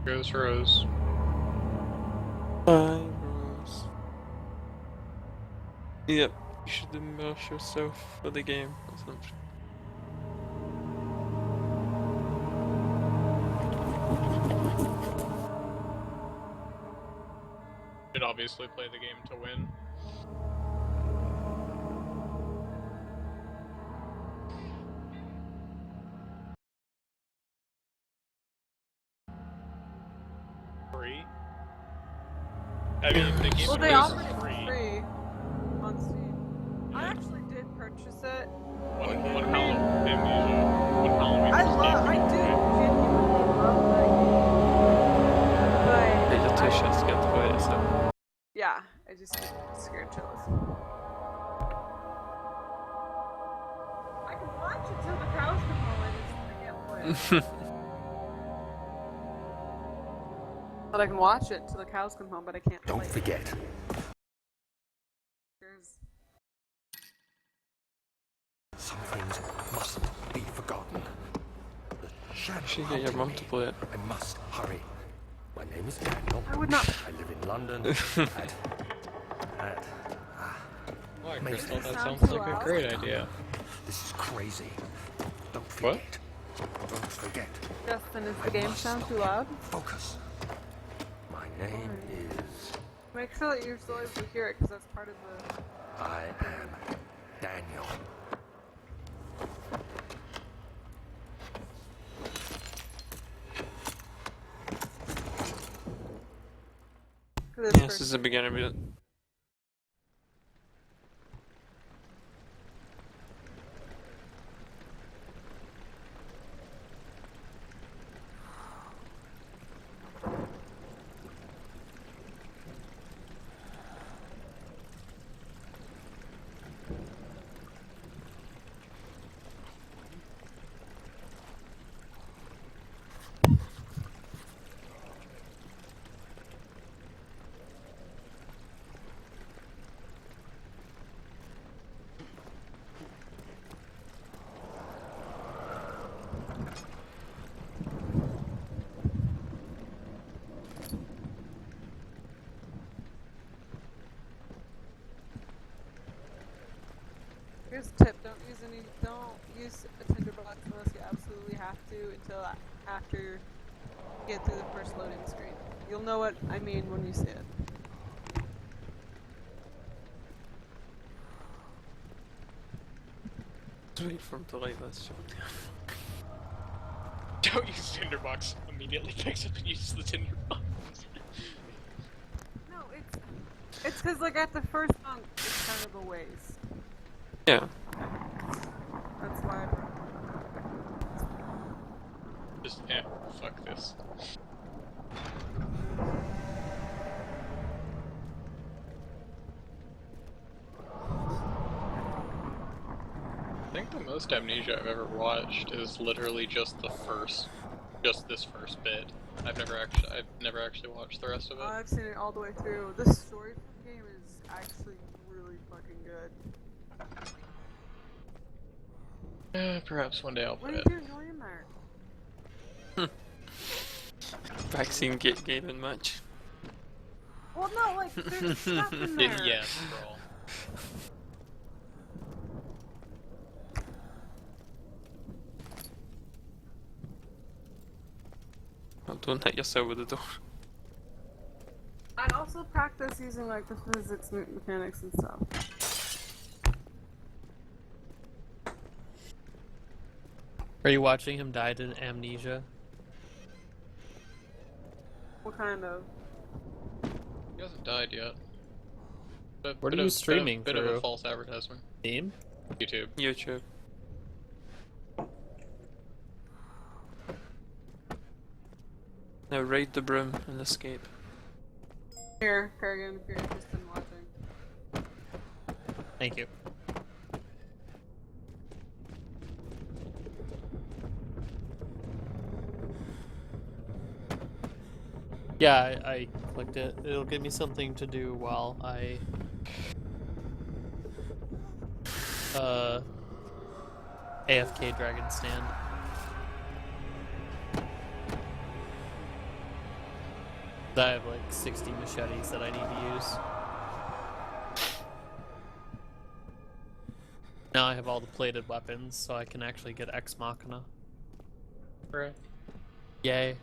Goes Rose. Bye, Rose. Yep, you should immerse yourself for the game or something. Should obviously play the game to win. Free? I mean, the game Well, they is offered it free. free on Steam. I actually did purchase it. What Halloween? I do genuinely love that game. But you're But too shit scared to play it, so. yeah, I just get scared shitless. I can watch it till the cows come home. I can't play it. But I can watch it till the cows come home, but I can't play Don't forget. Some things mustn't be forgotten. The shadow Actually, get your mum to play it. I must hurry. My name is Daniel. I would not. I live in London. Why, Make Crystal? it That sound sounds too like a loud. great idea. This is crazy. Don't What? forget. Don't forget. Justin, is I the game must sound too stop. loud? Focus. My name is... Make sure that you're still able to hear it, because that's part of the... I am Daniel. This is the beginner bit. Here's a tip: don't use a tinderbox unless you absolutely have to until after you get through the first loading screen. You'll know what I mean when you see it. Just wait for him to light this shit. Don't use Tinderbox. Immediately picks up and uses the Tinderbox. No, it's because like at the first song, it's kind of a waste. Yeah. That's why. Just, fuck this. I think the most Amnesia I've ever watched is literally just this first bit. I've never actually watched the rest of it. I've seen it all the way through. The story for the game is actually really fucking good. Perhaps one day I'll What play are it. you doing in there? Vaccine gaming match. Well, no, like there's stuff in there. Yes, bro. Oh, don't hit yourself with the door. I'd also practice using like the physics mechanics and stuff. Are you watching him die to amnesia? What kind of? He hasn't died yet. What are you streaming Bit of a through? false advertisement. Steam? YouTube. YouTube. Now ride the broom and escape. Here, Kerrigan, if you're interested in watching. Thank you. Yeah, I clicked it. It'll give me something to do while I AFK Dragon Stand. I have like 60 machetes that I need to use. Now I have all the plated weapons, so I can actually get Ex Machina. Right. Yay.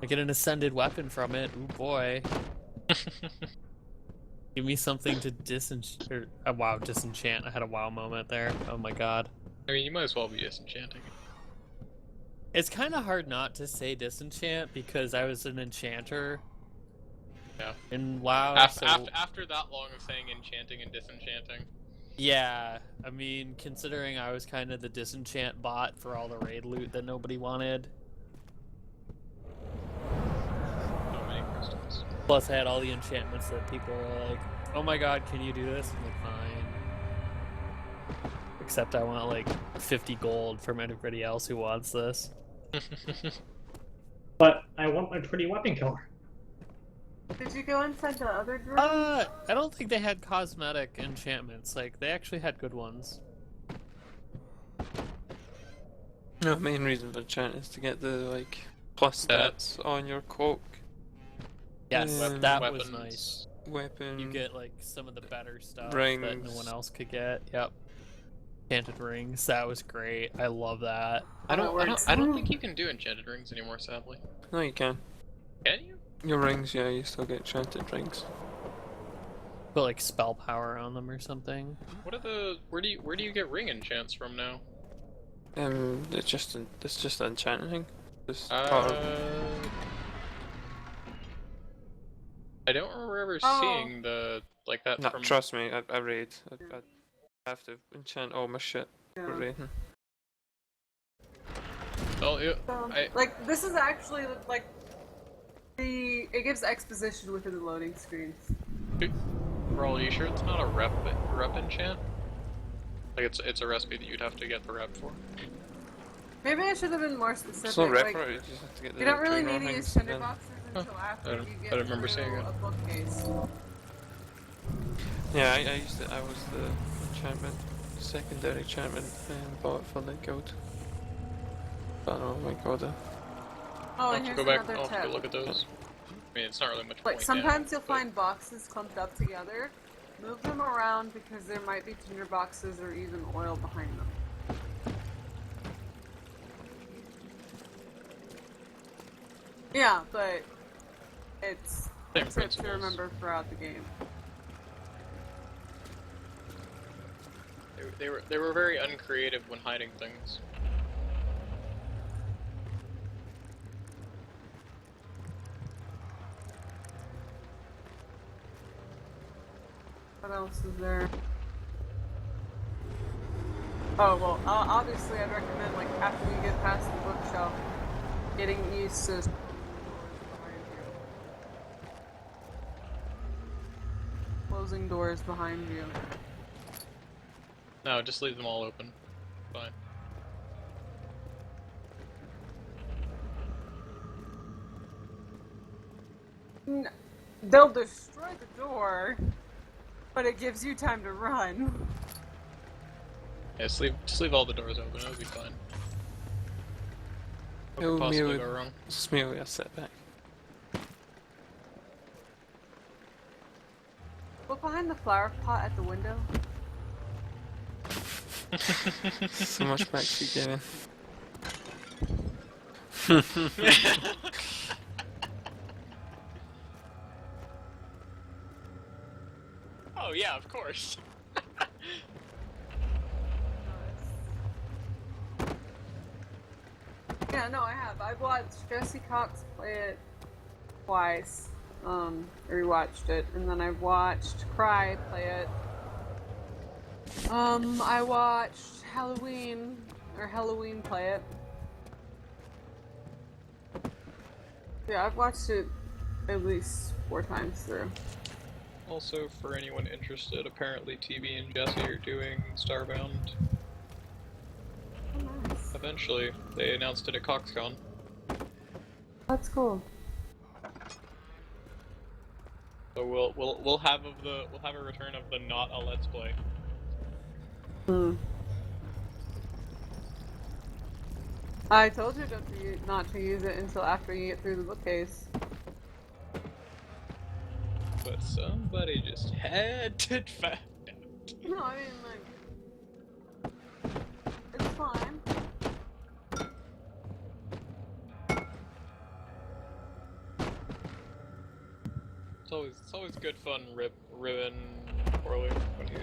I get an ascended weapon from it. Ooh boy. Give me something to disenchant. Wow, disenchant. I had a wow moment there. Oh my god. I mean, you might as well be disenchanting. It's kind of hard not to say disenchant because I was an enchanter. Yeah. In WoW, After that long of saying enchanting and disenchanting. yeah, I mean, considering I was kind of the disenchant bot for all the raid loot that nobody wanted. So many crystals. Plus, I had all the enchantments that people were like, "Oh my god, can you do this?" I'm like, "Fine." Except I want like 50 gold from anybody else who wants this. But I want my pretty weapon killer. Did you go inside the other room? I don't think they had cosmetic enchantments. Like, they actually had good ones. No, main reason for enchant is to get the like plus stats on your cloak. Yes, Mm. that Weapons. was nice. Weapon. You get like some of the better stuff that Rings. no one else could get. Yep. Enchanted rings. That was great. I love that. I don't think you can do enchanted rings anymore, sadly. No, you can. Can you? Your rings, yeah, you still get enchanted rings. Put like spell power on them or something. What are the where do you get ring enchants from now? It's just enchanting. It's part of... I don't remember ever seeing the like that No, from. trust me, I raid. I have to enchant all my shit for raiding. Oh, yeah, Like, this is actually, like, it gives exposition within the loading screens. Bro, are you sure it's not a rep enchant? Like it's a recipe that you'd have to get the rep for. Maybe I should have been more specific. It's not rep, like, right? You just have to get the you don't really green need to rings use and tinder then- boxes until after I don't- you I get don't remember through seeing it. a bookcase. Yeah, I used it. I was the enchantment, secondary enchantment, and bought it for the guild. But oh my god. Oh, I'll and have here's to go back. another I'll have to tip. go look at those. I mean, it's not really much Like, point sometimes now, you'll find boxes clumped up together. Move them around because there might be tinder boxes or even oil behind them. Yeah, but it's a Same tip to principles. remember throughout the game. They were very uncreative when hiding things. What else is there? Oh, well, obviously I'd recommend, like, after you get past the bookshelf, getting used to closing doors behind you. No, just leave them all open. Fine. They'll destroy the door, but it gives you time to run. Yeah, just leave all the doors open. It'll be fine. What It'll could possibly merely- go wrong? It's merely a setback. Look behind the flower pot at the window. So much back to giving. Oh yeah, of course. Yeah, no, I have. I've watched Jesse Cox play it twice. Rewatched it, and then I've watched Cry play it. I watched Halloween play it. Yeah, I've watched it at least 4 times through. Also, for anyone interested, apparently TV and Jesse are doing Starbound. Oh, nice. Eventually, they announced it at CoxCon. That's cool. So we'll have a return of the not a Let's Play. I told you not to use it until after you get through the bookcase. But somebody just had to find out. No, I mean, like, it's fine. It's always good fun ribbon poorly when you.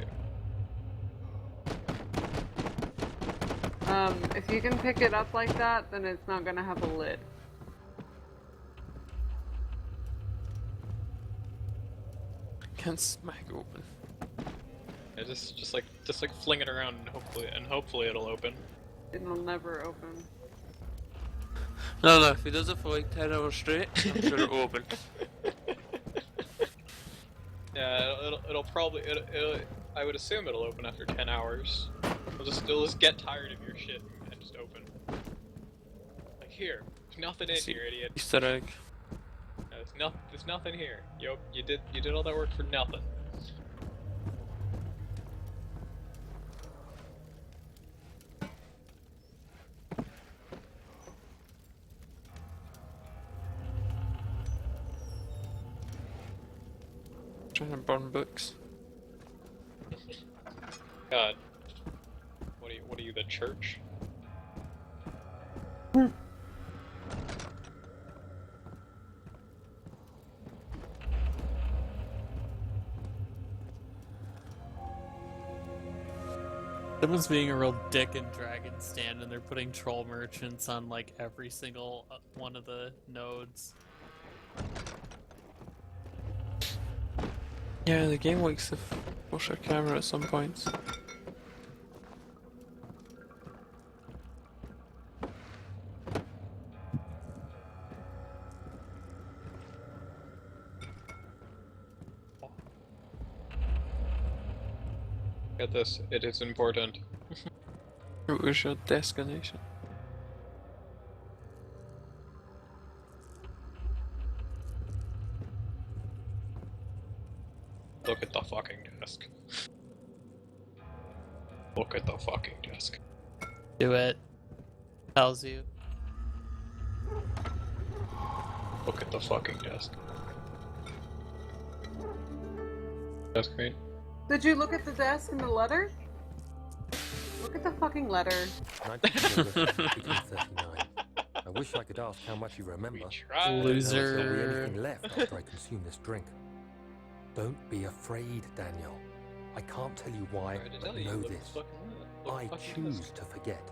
If you can pick it up like that, then it's not gonna have a lid. Can't smack open. Yeah, just like fling it around and hopefully it'll open. It'll never open. No, if he does it for like 10 hours straight, I'm sure it'll open. Yeah, it'll probably I would assume it'll open after 10 hours. It'll just get tired of your shit and just open. Like here, there's nothing in here, idiot. Easter egg. There's nothing here. You did all that work for nothing. Trying to burn books. God. What are you, the church? Someone's being a real dick in Dragon's Stand, and they're putting troll merchants on like every single one of the nodes. Yeah, the game likes to push our camera at some points. Get this, it is important. Where's your destination? Look at the fucking desk. Look at the fucking desk. Do it. Tells you. Look at the fucking desk. Desk mate. Did you look at the desk and the letter? Look at the fucking letter. 1939. I wish I could ask how much you remember. We tried. Loser. There'll be anything left after I consume this drink. Don't be afraid, Daniel. I can't tell you why, Tried to but tell you, know look this. fucking look I fucking choose desk. to forget.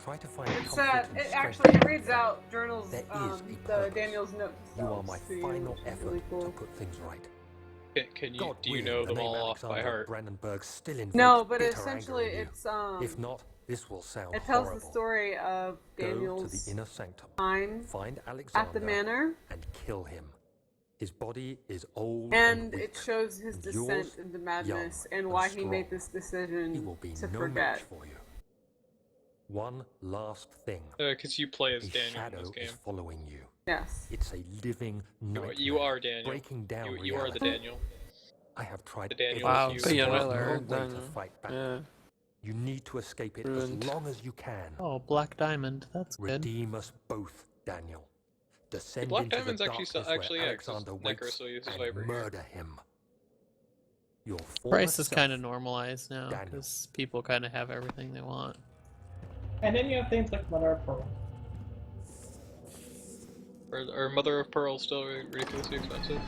Try to find It's comfort and it strength actually in reads out journals, There is a the purpose. Daniel's notes. You are my to you, final which is effort really cool. to put things right. Can you God do you willing, know the them name all off by Alexander heart? Brandenburg still invokes No, but bitter essentially anger in you. it's If not, this will sound it tells horrible. the story of Go to Daniel's the inner sanctum, time find Alexander, at the manor, and kill him. His body is old and weak, it shows his and descent yours, into madness young and why and he made strong. this decision He will be to no forget. match for you. One last thing. Because you play as A Daniel in shadow this is game. following you. Yes. It's a living nightmare. You are Daniel. Breaking down You are the reality. Daniel. I have tried The Daniel Wow, you so you're want. really no hard, way to Daniel. fight back. Yeah. You need to escape it Ruined. as long as you can. Oh, Black Diamond. That's good. Redeem us both, Daniel. Descend Black into Diamond's the actually darkness actually where yeah, 'cause Alexander Necro waits still uses and Viper here. murder him. Your former Price is self, kind of normalized now Daniel. because people kind of have everything they want. And then you have things like Mother of Pearl. Or Mother of Pearl still ridiculously expensive?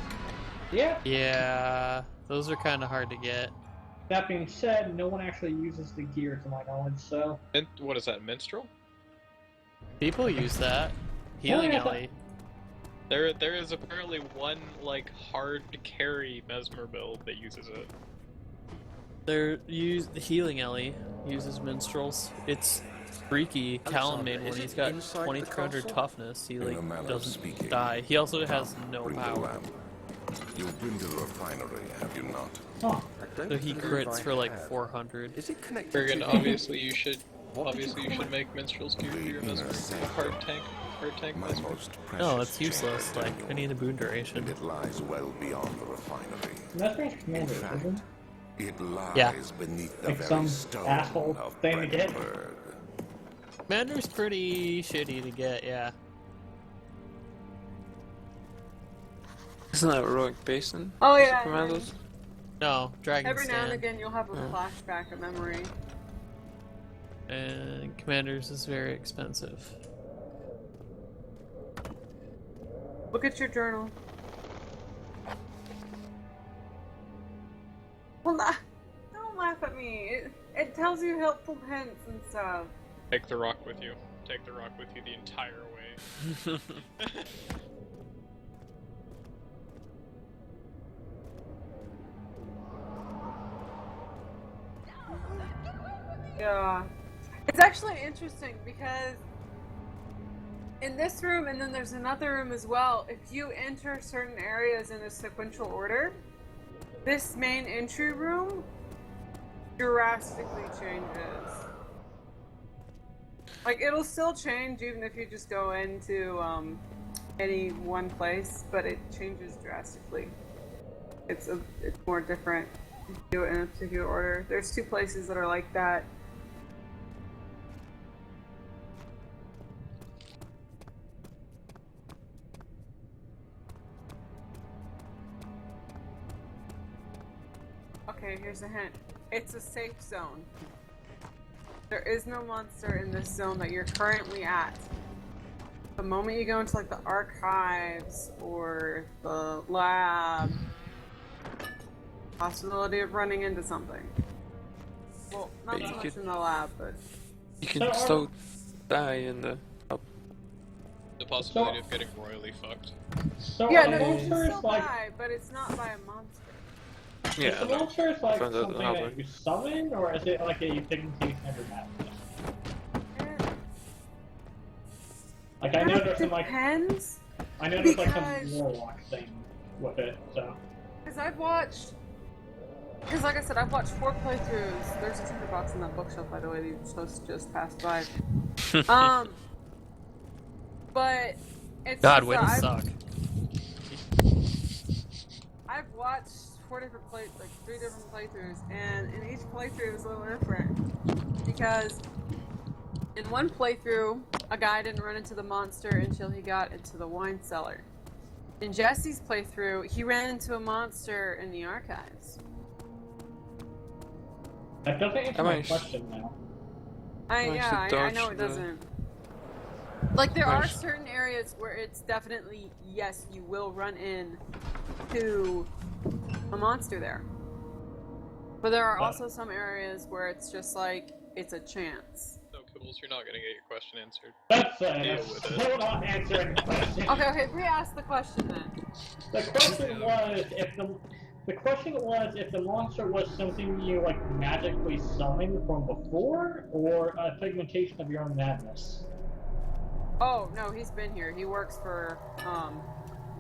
Yeah. Yeah, those are kind of hard to get. That being said, no one actually uses the gear to my knowledge, so. What is that, Minstrel? People use that. Healing yeah, Alley. There is apparently one like hard to carry Mesmer build that uses it. The Healing Alley uses minstrels. It's freaky. Callum Alexander, made one. is He's it got inside the 2300 castle? toughness. He In a like manner of doesn't speaking. die. He also has no Bring the power. lamp. You've been to the refinery, have you not? Oh. I don't So he believe crits I for like have. 400. Is it connected Friggin' to obviously you should What did you call it? make Minstrel's gear for your The Mesmer. inner sanctum. Hard tank My Mesmer. most precious No, it's useless. chamber, Like, I Daniel, need a boon duration. and it lies well beyond the refinery. Mesmer's In commander, fact, isn't it lies Yeah. beneath the Like very some stone asshole of thing to get. Brandenburg. Commander's pretty shitty to get, yeah. Isn't that Heroic Basin? Oh Is it yeah. Commandos? No, Dragon Every now and Stand. again, you'll have a Oh. flashback of memory. And Commander's is very expensive. Look at your journal. Well, don't laugh at me. It tells you helpful hints and stuff. Take the rock with you. Take the rock with you the entire way. Yeah. It's actually interesting because in this room, and then there's another room as well, if you enter certain areas in a sequential order, this main entry room drastically changes. Like, it'll still change even if you just go into any one place, but it changes drastically. It's more different if you do it in a particular order. There's 2 places that are like that. Okay, here's a hint. It's a safe zone. There is no monster in this zone that you're currently at. The moment you go into like the archives or the lab, possibility of running into something. Well, not But so you much could- in the lab, but You can still die in the The possibility of getting royally fucked. So yeah, are no, the you can monsters still like die, but it's not by a monster. is the monsters like Found out something how that you summon, or is it like a thing you never met? Like I know That there's some like depends. I know there's like because- some warlock thing with it, so Because like I said, I've watched 4 playthroughs. There's a tinderbox in that bookshelf, by the way, that you were supposed to just pass by. But it's God, just way to that suck. I've watched 3 different playthroughs, and in each playthrough it was a little different. Because in one playthrough, a guy didn't run into the monster until he got into the wine cellar. In Jesse's playthrough, he ran into a monster in the archives. that doesn't answer I my might- question now. I should I dodge know it the- doesn't. Like, there I are sh- certain areas where it's definitely, yes, you will run in to a monster there. But there are also some areas where it's just like, it's a chance. No, Kibbles, you're not gonna get your question answered. That's Deal with it. still not answering the question. Okay, re-ask the question then. The question was if the monster was something you like magically summoned from before, or a pigmentation of your own madness. Oh, no, he's been here. He works for,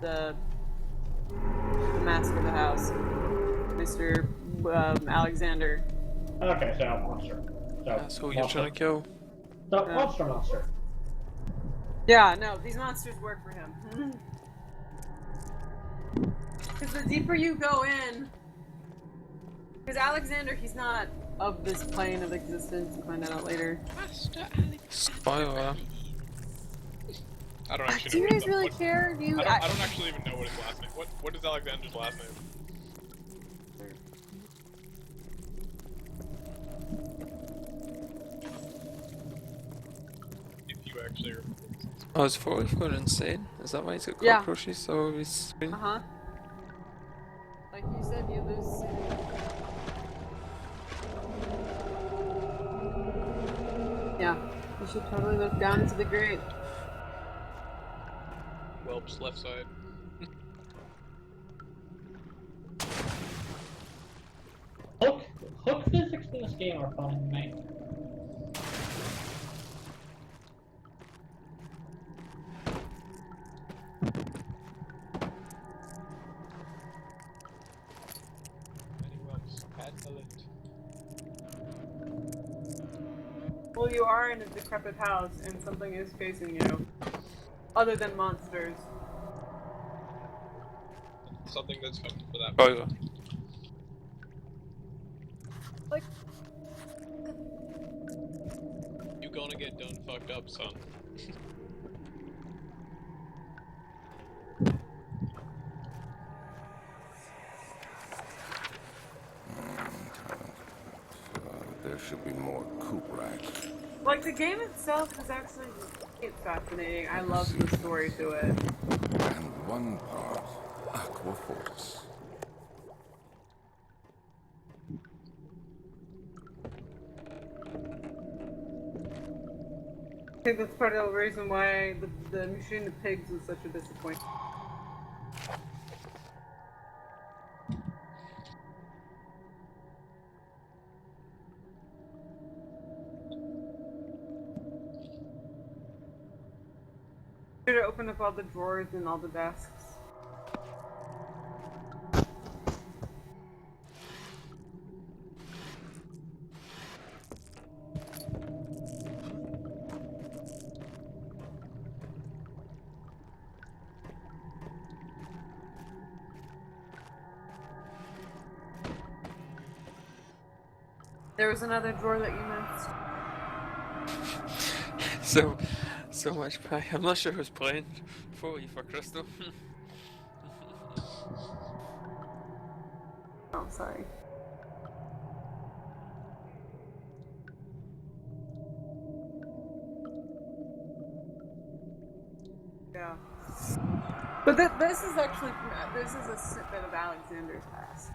the master of the house, Mr. Alexander. Okay, so monster. That's who you're trying to kill. So monster. Yeah, no, these monsters work for him. Because the deeper you go in, because Alexander, he's not of this plane of existence. You find that out later. Spoiler. I don't Do actually you know guys really care? Do you? I don't actually even know what his last name. What is Alexander's last name? If you actually remember. Oh, is 44 insane? Is that why he's got Yeah. cockroaches all over his screen? Uh-huh. Like you said, you lose. Yeah, you should totally look down into the grate. Whelp's left side. Hook physics in this game are fun to me. Many Whelps had talent. Well, you are in a decrepit house, and something is facing you. Other than monsters. Something that's coming for that. Spoiler. Like, You gonna get done fucked up, son. There should be more coop racks. Like, the game itself is actually it's fascinating. I love the story to it. And one part aqua force. I think that's part of the reason why the Machine of Pigs was such a disappointment. Should have opened up all the drawers and all the desks. There was another drawer that you missed. So much play. I'm not sure who's playing. Fully for Crystal. Oh, sorry. Yeah. But this is actually, this is a snippet of Alexander's past.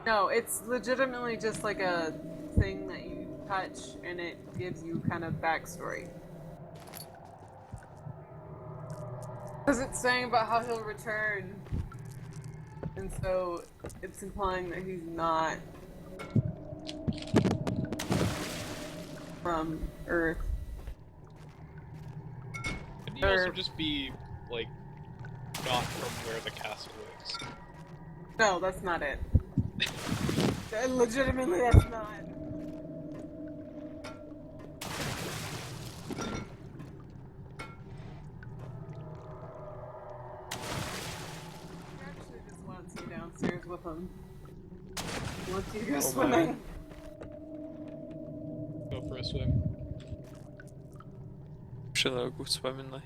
No, it's legitimately just like a thing that you touch and it gives you kind of backstory. Because it's saying about how he'll return. And so it's implying that he's not from Earth. Couldn't he also just be, like, not from where the castle is? No, that's not it. Legitimately, that's not. He actually just wants you downstairs with him. He wants you to go swimming. Go for a swim. Should I go swimming like?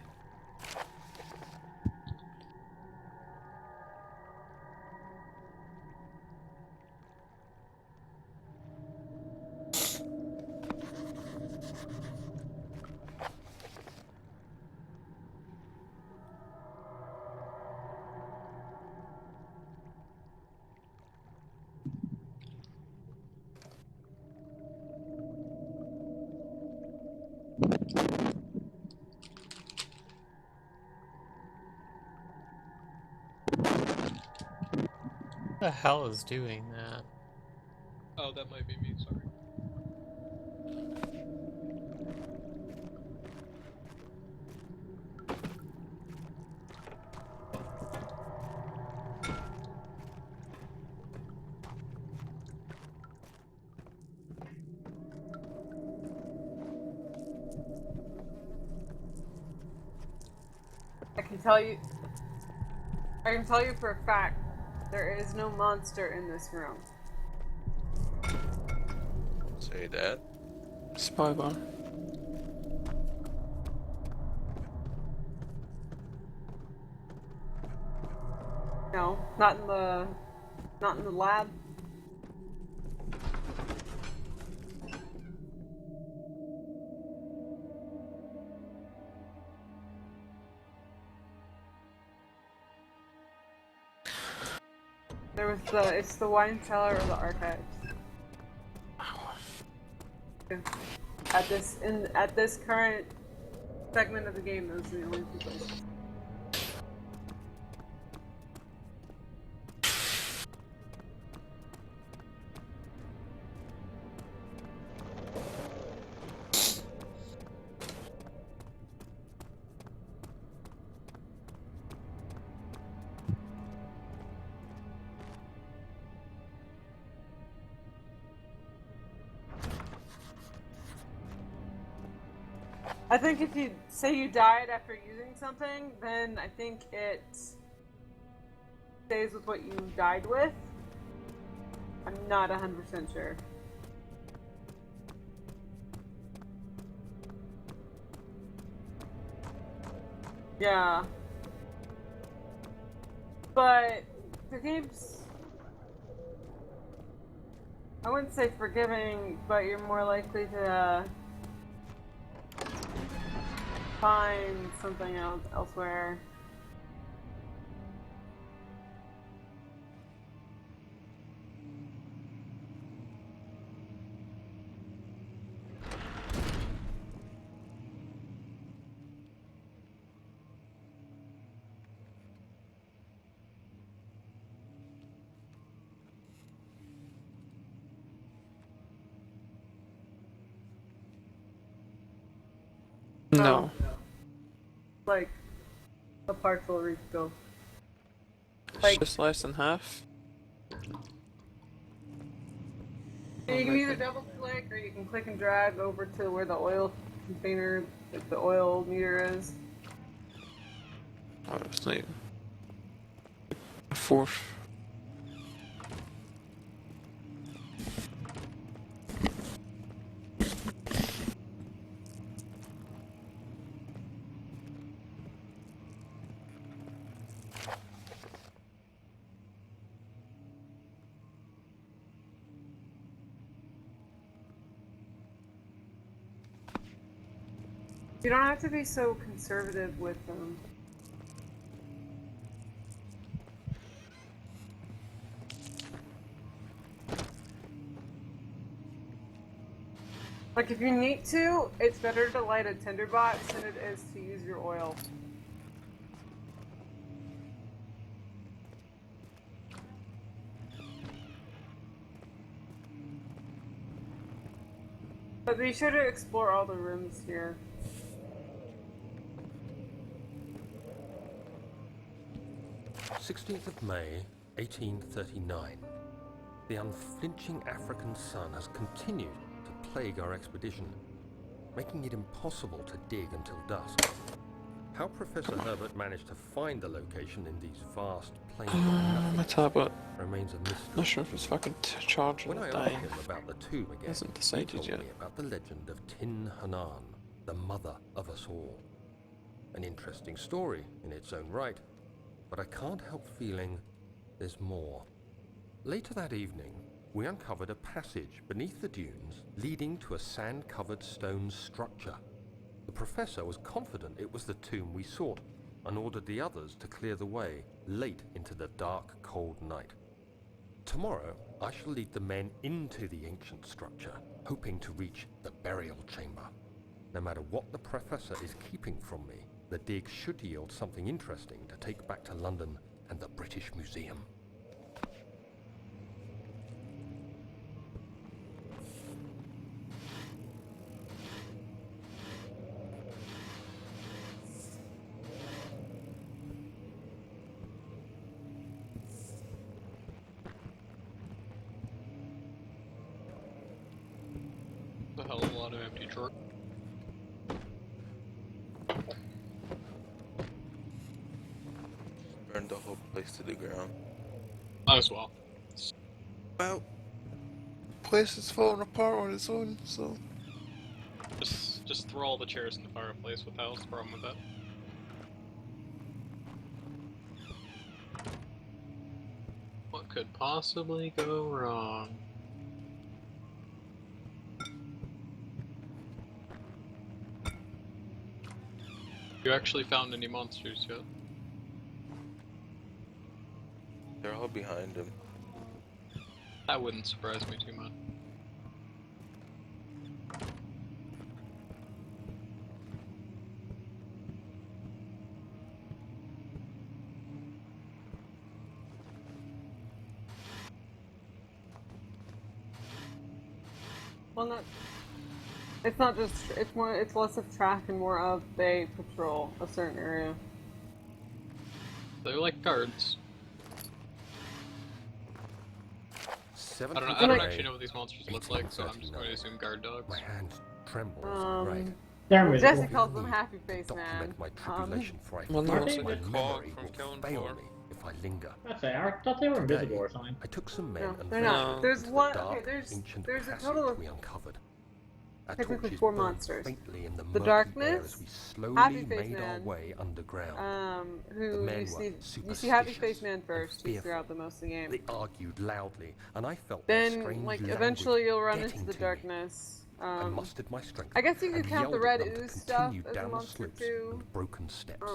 Who the hell is doing that? Oh, that might be me, sorry. I can tell you for a fact, there is no monster in this room. Say that. Spoiler. No, not in the lab. It's the wine cellar or the archives. At this current segment of the game, those are the only two places. I think if you say you died after using something, then I think it stays with what you died with. I'm not 100% sure. Yeah. But the game's, I wouldn't say forgiving, but you're more likely to find something else elsewhere. No. Like a partial refill. It's Like- just less than half. You can either double click or you can click and drag over to where the oil container, like the oil meter is. Oh, it's like a fourth. You don't have to be so conservative with them. Like if you need to, it's better to light a tinderbox than it is to use your oil. But be sure to explore all the rooms here. May 1839. The unflinching African sun has continued to plague our expedition, making it impossible to dig until dusk. How Professor Herbert managed to find the location in these vast plains of My nothing tablet. remains a mystery. Not sure if it's fucking charging When I or asked dying. him about the tomb again, Hasn't he decided told yet. me about the legend of Tin Hanan, the mother of us all. An interesting story in its own right, but I can't help feeling there's more. Later that evening, we uncovered a passage beneath the dunes leading to a sand-covered stone structure. The professor was confident it was the tomb we sought and ordered the others to clear the way late into the dark, cold night. Tomorrow, I shall lead the men into the ancient structure, hoping to reach the burial chamber. No matter what the professor is keeping from me, the dig should yield something interesting to take back to London and the British Museum. A hell of a lot of empty drawer. Burned the whole place to the ground. Might as well. Well, place is falling apart on its own, so Just throw all the chairs in the fireplace. What the hell's the problem with that? What could possibly go wrong? You actually found any monsters yet? They're all behind him. That wouldn't surprise me too much. Well, not. It's not just. It's more. It's less of track and more of they patrol a certain area. They're like guards. I don't 7th May, actually know what these monsters look like, so I'm just going to assume guard dogs. My hands tremble as I write. There we Jesse go. calls them happy face man. Document my tribulation, for I Well, fear no, my it's like a memory cog from will Killing fail Floor. me if I linger. That's it. I thought they were Today, invisible or something. I took some men No, and they're ventured not. There's into one. the dark, Okay, ancient there's a passage total of we uncovered. Our technically torches 4 burned monsters. faintly in the The murky air darkness, as we slowly Happy Face made our Man, way underground. The who men you were see Happy superstitious Face Man and first. He's fearful. throughout the most of the game. They argued loudly, and I felt their Then, strange like, language eventually you'll run getting into the to me. darkness. I mustered my strength. I guess you could and count the yelled red at them to ooze stuff continue as a down the monster slopes too. and broken steps.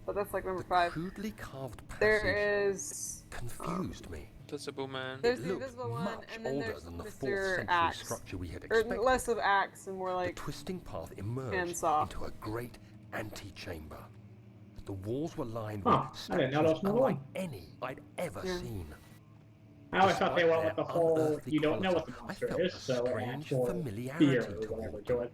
But that's like number The 5. crudely carved passage There is confused me. Invisible Man. there's It the looked invisible one, much and then older there's than the 4th Mr. century Axe, structure we had or expected. less of axe and more The like twisting path emerged handsaw. into a great antechamber. The walls were lined Huh, with I didn't know that was statues another unlike one. any I'd ever Yeah. seen. I always thought they Despite went with the their whole, unearthly you don't know what the quality, I monster felt is, a so an strange actual familiarity fear or toward whatever to them, it.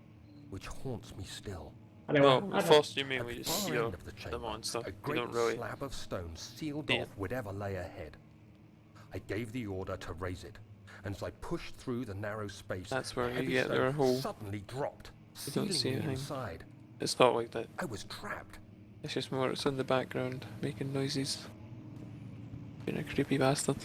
which haunts me still. No, I just, first you mean At when the you far see end of the chamber, monster. a You great don't really. slab of stone sealed Yeah. off whatever lay ahead. I gave the order to raise it, and as I pushed through the narrow space, That's where the you heavy get their stone whole. suddenly dropped, You don't sealing see me anything. inside. It's not like that. I was trapped. It's just more. It's in the background making noises. Being a creepy bastard.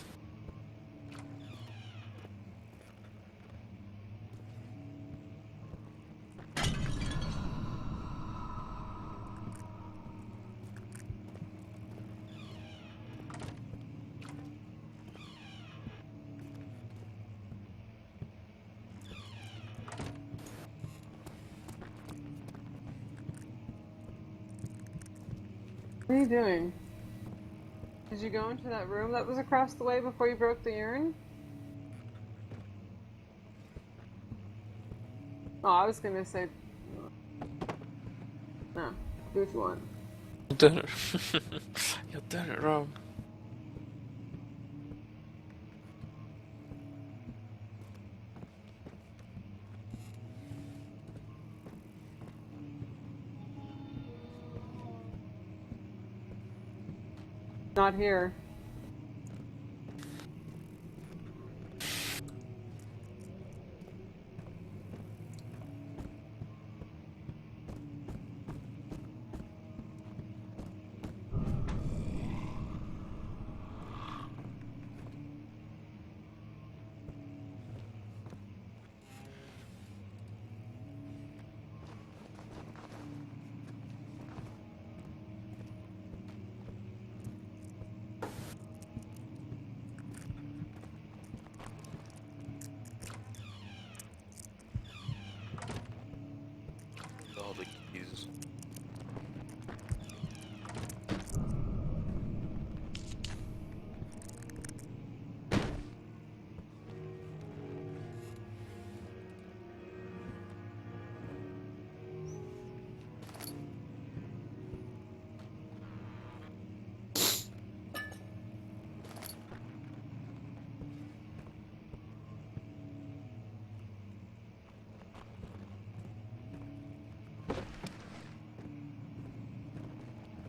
What are you doing? Did you go into that room that was across the way before you broke the urn? Oh, I was gonna say... No, do what you want. You're doing it. You're doing it wrong. Not here. All the keys.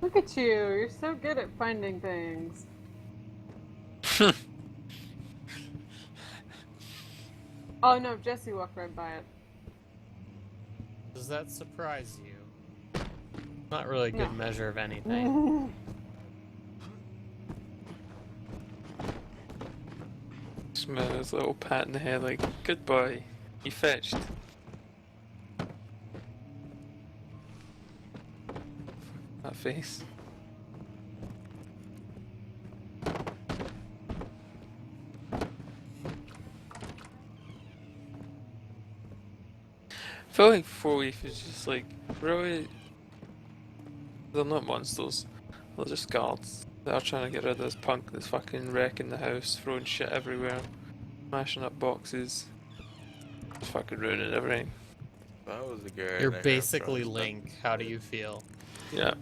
Look at you, you're so good at finding things. Oh no, Jesse walked right by it. Does that surprise you? Not really a good No. measure of anything. Smell his little pat in the head like, good boy, you fetched. That face. I feel like 4-Leaf is just like, really. They're not monsters, they're just guards. They're trying to get rid of this punk that's fucking wrecking the house, throwing shit everywhere, smashing up boxes, just fucking ruining everything. If I was the guy, You're basically Link. How do you feel? Yeah.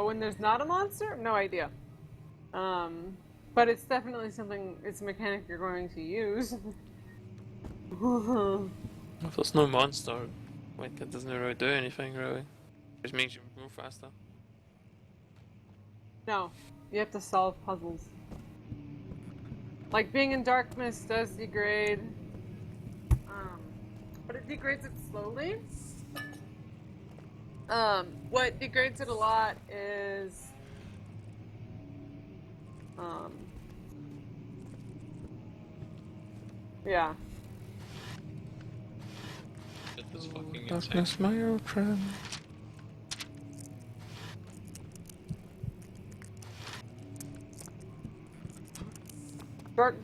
When there's not a monster? No idea. But it's definitely something, it's a mechanic you're going to use. If there's no monster, like it doesn't really do anything really. It just makes you move faster. No, you have to solve puzzles. Like being in darkness does degrade, but it degrades it slowly. What degrades it a lot is, yeah. This fucking Darkness, insane. my old friend.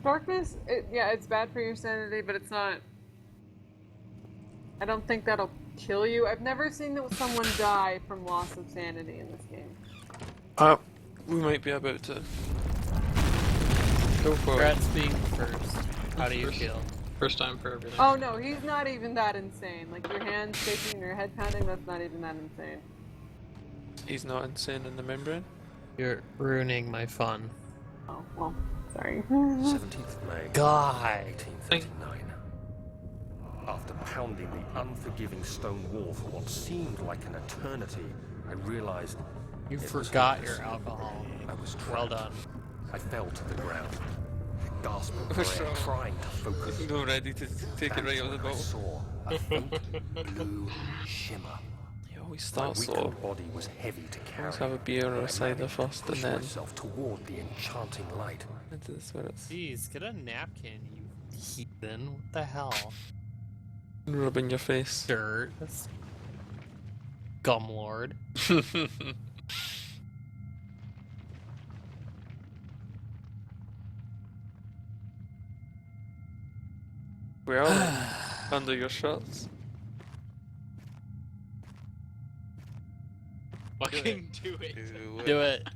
Darkness, yeah, it's bad for your sanity, but it's not. I don't think that'll kill you. I've never seen someone die from loss of sanity in this game. We might be about to go for it. Congrats being first. How do you feel? First time for everything. Oh no, he's not even that insane. Like your hands shaking, your head pounding, that's not even that insane. He's not insane in the membrane. You're ruining my fun. Oh, well, sorry. 17th May, God. 1839. After pounding the unforgiving stone wall for what seemed like an eternity, I realized You it was forgot hopeless. your alcohol. I was Well trapped. done. I fell to the ground, gasping for air, trying to focus. Go ready to take it right out of the I bottle. saw a faint blue shimmer. You always My start slow. weakened body was heavy to carry. Always have a beer or a but I cider managed first to push and then myself toward the enchanting light. into the spirits. Jeez, get a napkin, you heathen. What the hell? Rubbing your face. Dirt. That's Gumlord. Well, under your shirts. Fucking do it. Do it.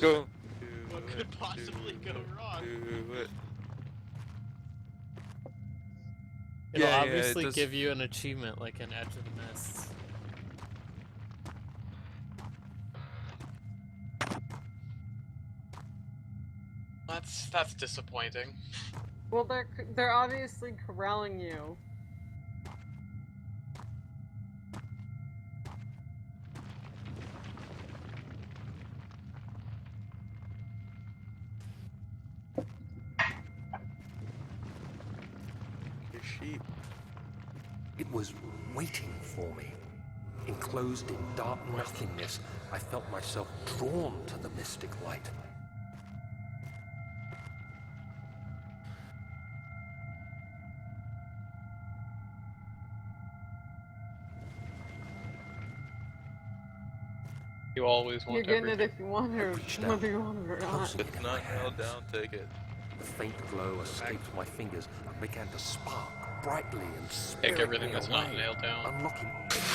Go. What could possibly go wrong? Do it. It'll Yeah, obviously it does. give you an achievement like an Edge of the Mist. That's disappointing. Well, they're obviously corralling you. Your sheep. It was waiting for me. Enclosed in dark nothingness, I felt myself drawn to the mystic light. You always want You're getting everything. it if you want it, or whether you want it or not. Closer If came not my hand. held down, take it. The faint glow escaped my fingers and began to spark brightly and Take spirit everything me that's away, not nailed down. unlocking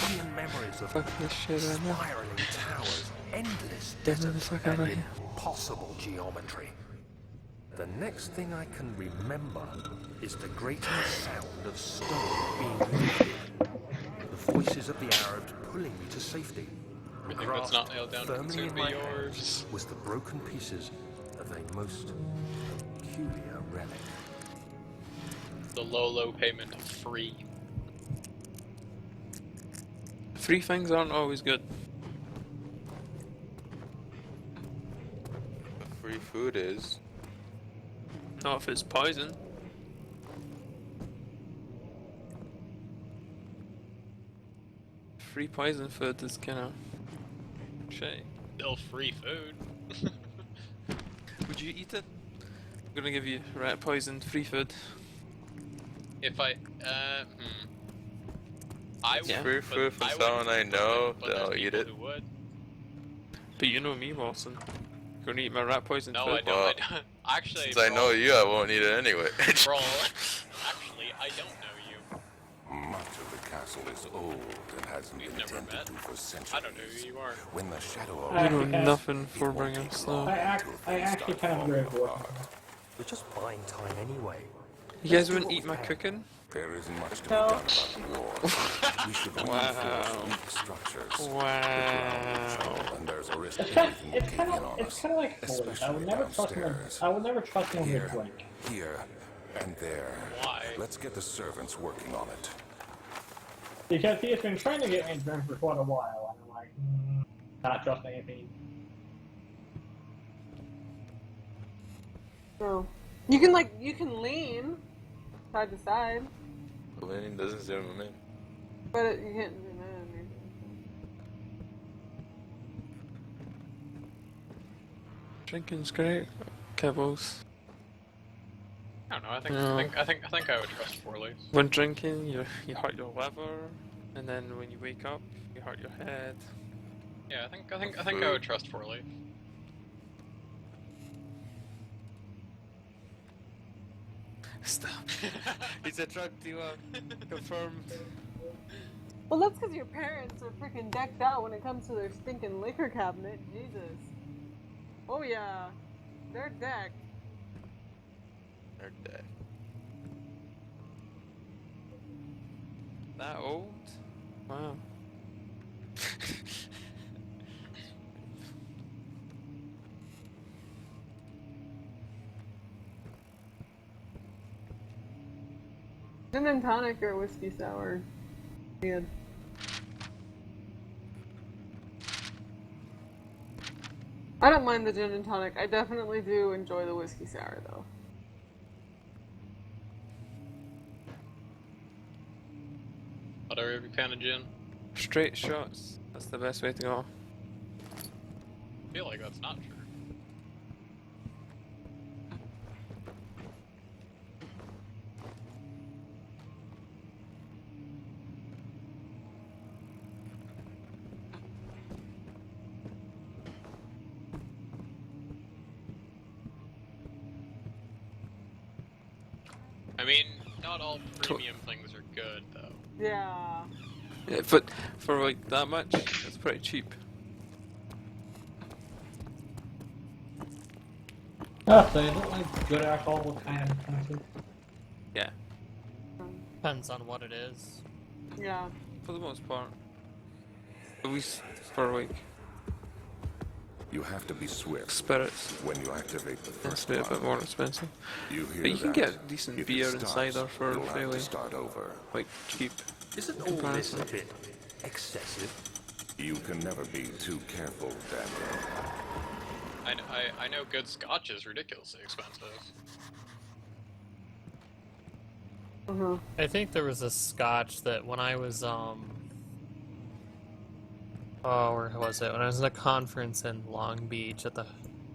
alien memories of Fuck this shit right now. spiraling towers, endless Get me the deserts, fuck out and of here. impossible geometry. The next thing I can remember is the grating sound of stone being lifted, the voices of the Arabs pulling me to safety. Everything that's not nailed down can Firmly soon in be my yours. hands was the broken pieces of a most peculiar relic. The low payment of free. Free things aren't always good. Free food is. Not if it's poison. Free poison food is kinda shitty. Still free food. Would you eat it? I'm gonna give you rat poison free food. If I, I Yeah. would, Free but food from I someone wouldn't I put know, it, but then there's I'll eat people it. who would. But you know me, Watson. Gonna eat my rat poison No, food. I don't. Well, I don't. Actually, Since I know you, I won't eat it anyway. Brawl. Actually, I don't know you. Much of the castle is old and hasn't We've been never tended met. to for centuries. I don't know who you are. When the shadow I You know actually- nothing it for won't bringing take snow. long I until actually things kind of start agree falling with what. apart. We're just buying time anyway. You guys Let's do wouldn't what eat we my can. cooking? There isn't much to be No. done about the war. We should reinforce weak structures. Wow. And there's a risk It's everything will cave in on it's us. kind of like police. I Especially would never trust them. downstairs. I would never trust them with Here, a drink. here, and there. Why? Let's get the servants working on it. Because he has been trying to get me a drink for quite a while, and I'm like, not trusting anything. No. You can lean side to side, Leaning doesn't zoom him in. but you can't zoom in. Drinking's great. Kibbles. I don't know. I think No. I think I would trust 4 leaves. When drinking, you hurt your liver, and then when you wake up, you hurt your head. Yeah, I think I would trust 4 leaf. Stop. He's a drug dealer. Confirmed. Well, that's because your parents are freaking decked out when it comes to their stinking liquor cabinet. Jesus. Oh yeah, they're decked. They're dead. That old? Wow. Gin and tonic or whiskey sour? Good. I don't mind the gin and tonic. I definitely do enjoy the whiskey sour though. Whatever, if you fan of gin. Straight shots. That's the best way to go. I feel like that's not true. I mean, not all premium things are good, though. Yeah. Yeah, but for like that much, it's pretty cheap. Oh, so is it like good alcohol kind of expensive? Yeah, Depends on what it is. Yeah. for the most part. At least for like You have to be swift spirits, when you activate the it's first a bit one. more expensive. You hear But you can that? get decent If it beer and stops, cider for you'll have fairly to start over. like cheap. Isn't all this comparison. a bit excessive? You can never be too careful, Daniel. I know good scotch is ridiculously expensive. Uh-huh. I think there was a scotch that when I was oh, where was it? When I was at a conference in Long Beach at the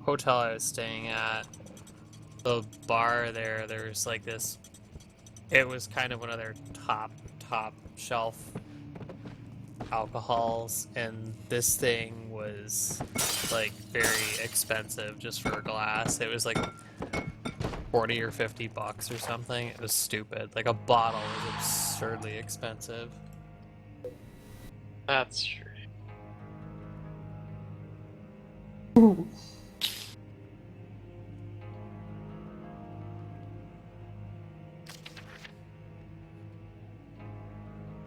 hotel I was staying at, the bar there's like this. It was kind of one of their top shelf alcohols, and this thing was like very expensive just for a glass. It was like 40 or 50 bucks or something. It was stupid. Like a bottle was absurdly expensive. That's true.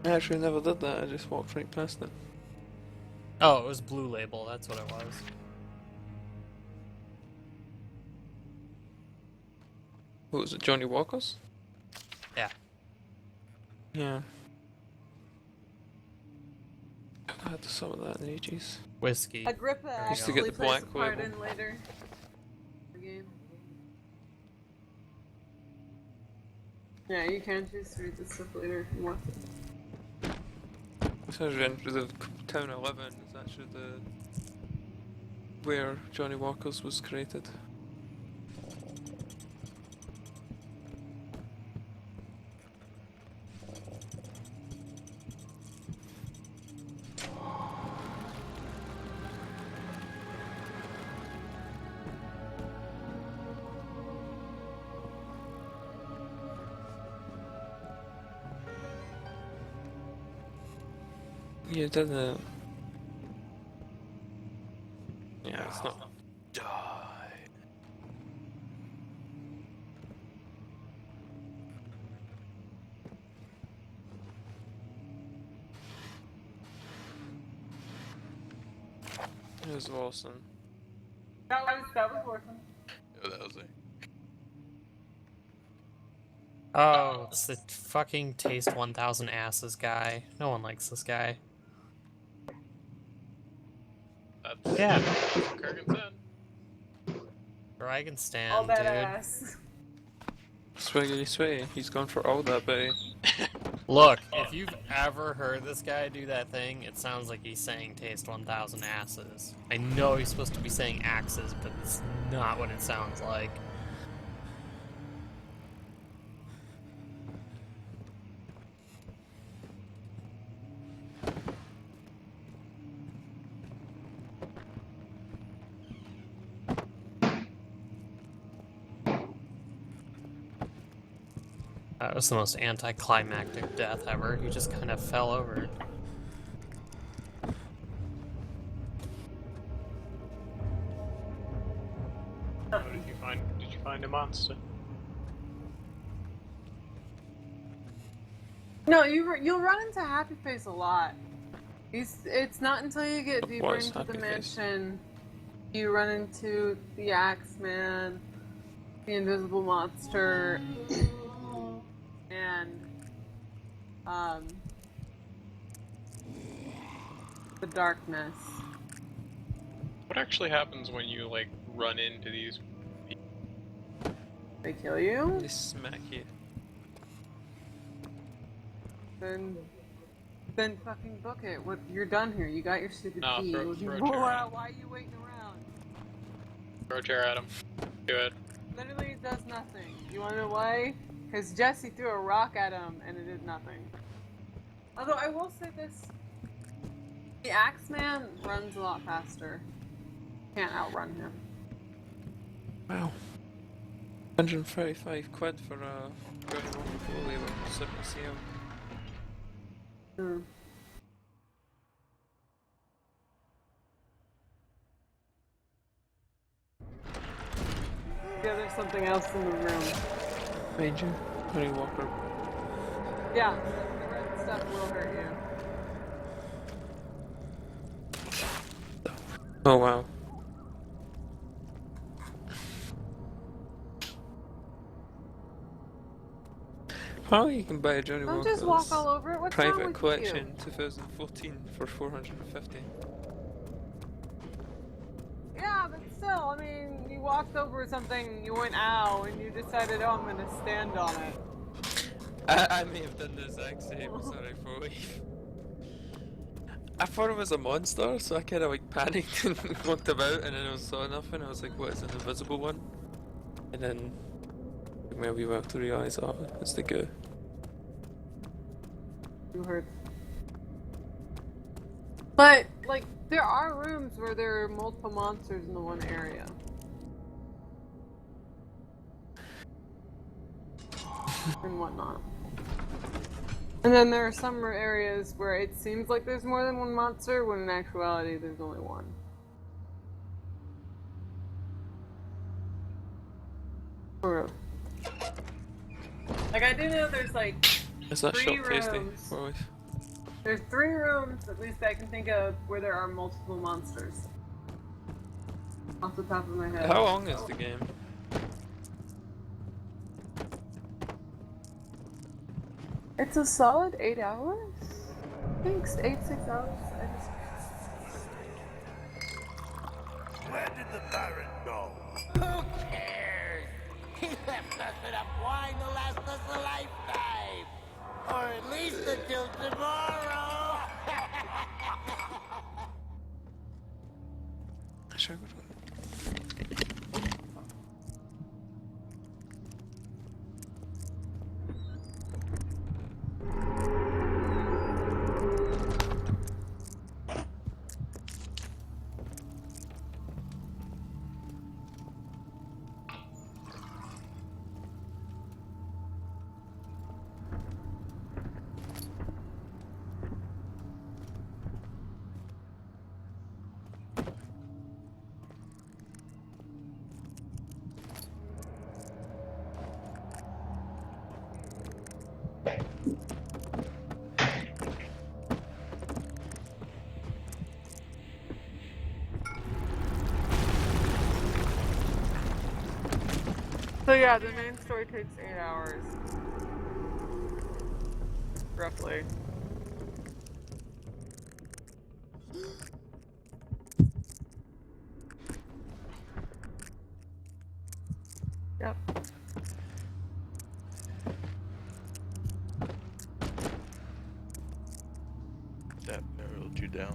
I actually never did that. I just walked right past it. Oh, it was Blue Label. That's what it was. What was it, Johnny Walker's? Yeah. Yeah. I had some of that in the 80s. Whiskey. Agrippa Used to get actually the plays black a part label. in later. The game. Yeah, you can choose to read this stuff later if you want. It's actually the Town 11 is actually the where Johnny Walker's was created. Yeah, it doesn't. Yeah, it's not. Die. It was Wilson. That was working. Oh, that was it. Oh, it's the fucking Taste 1000 Asses guy. No one likes this guy. That's Yeah. what Kurgan said. Dragon All stand, that dude. ass. Swiggity sway, he's gone for all that, buddy. Look, if you've ever heard this guy do that thing, it sounds like he's saying Taste 1000 Asses. I know he's supposed to be saying axes, but it's not what it sounds like. That was the most anticlimactic death ever. He just kind of fell over. Oh, did you find a monster? No, you'll run into Happy Face a lot. It's not until you get What deeper was into the Happy Face? mansion you run into the Axeman, the Invisible Monster, and the Darkness. What actually happens when you like run into these? They kill you, They smack you. then fucking book it. What, you're done here. You got your stupid No, key. throw a chair Why at him. are you waiting around? Throw a chair at him. Do it. Literally, it does nothing. You wanna know why? Because Jesse threw a rock at him and it did nothing. Although I will say this, the Axeman runs a lot faster. Can't outrun him. Wow. 135 quid for a Johnny Walker Foley with 7 CM. Hmm. Yeah, there's something else in the room. Made you? Johnny Walker. Yeah, the red stuff will hurt you. Oh wow. How you can buy a Johnny Don't Walker's just walk all over it. What's wrong private with collection 2014 for 450. you? Yeah, but still, I mean, you walked over something, you went ow, and you decided, oh, I'm gonna stand on it. I may have done the exact same, sorry for me. I thought it was a monster, so I kind of like panicked and looked about, and then I saw nothing. I was like, "What is an invisible one?" And then it took me a wee while to realise, oh, it's the goo. You heard. But, like, there are rooms where there are multiple monsters in the one area. And whatnot. And then there are some areas where it seems like there's more than one monster, when in actuality there's only one. For real. Like, I do know there's like Is that 3 shot tasty? rooms. Boys? There's 3 rooms, at least I can think of, where there are multiple monsters. Off the top of my head. How long is the game? It's a solid 8 hours? I think 6 hours. Where did the Baron go? Who cares? He left us enough wine to last us a lifetime. Or at least until tomorrow. Sure. So yeah, the main story takes 8 hours. Roughly. Yep. That barreled you down.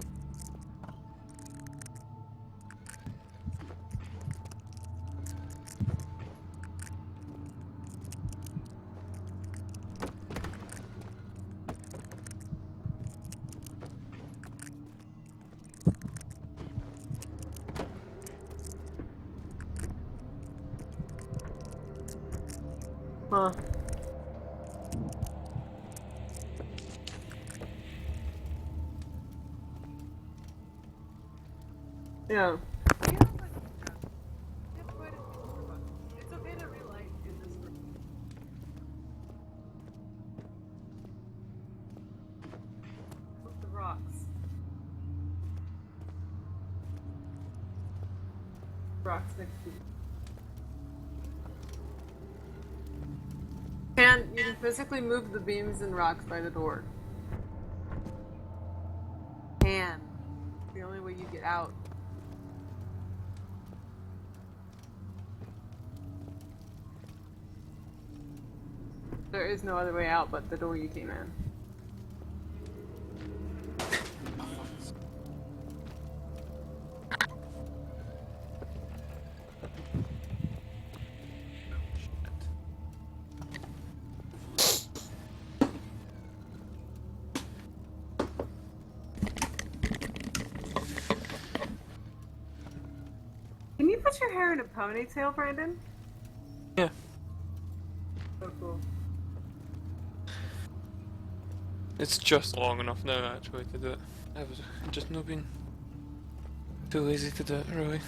Huh. Yeah. It's okay to relight in this room. With the rocks. Rocks next to you. You can physically move the beams and rocks by the door. Can. The only way you get out. There is no other way out but the door you came in. Can you put your hair in a ponytail, Brandon? Yeah. So cool. It's just long enough now, actually, to do it. I was just not been too lazy to do it, really.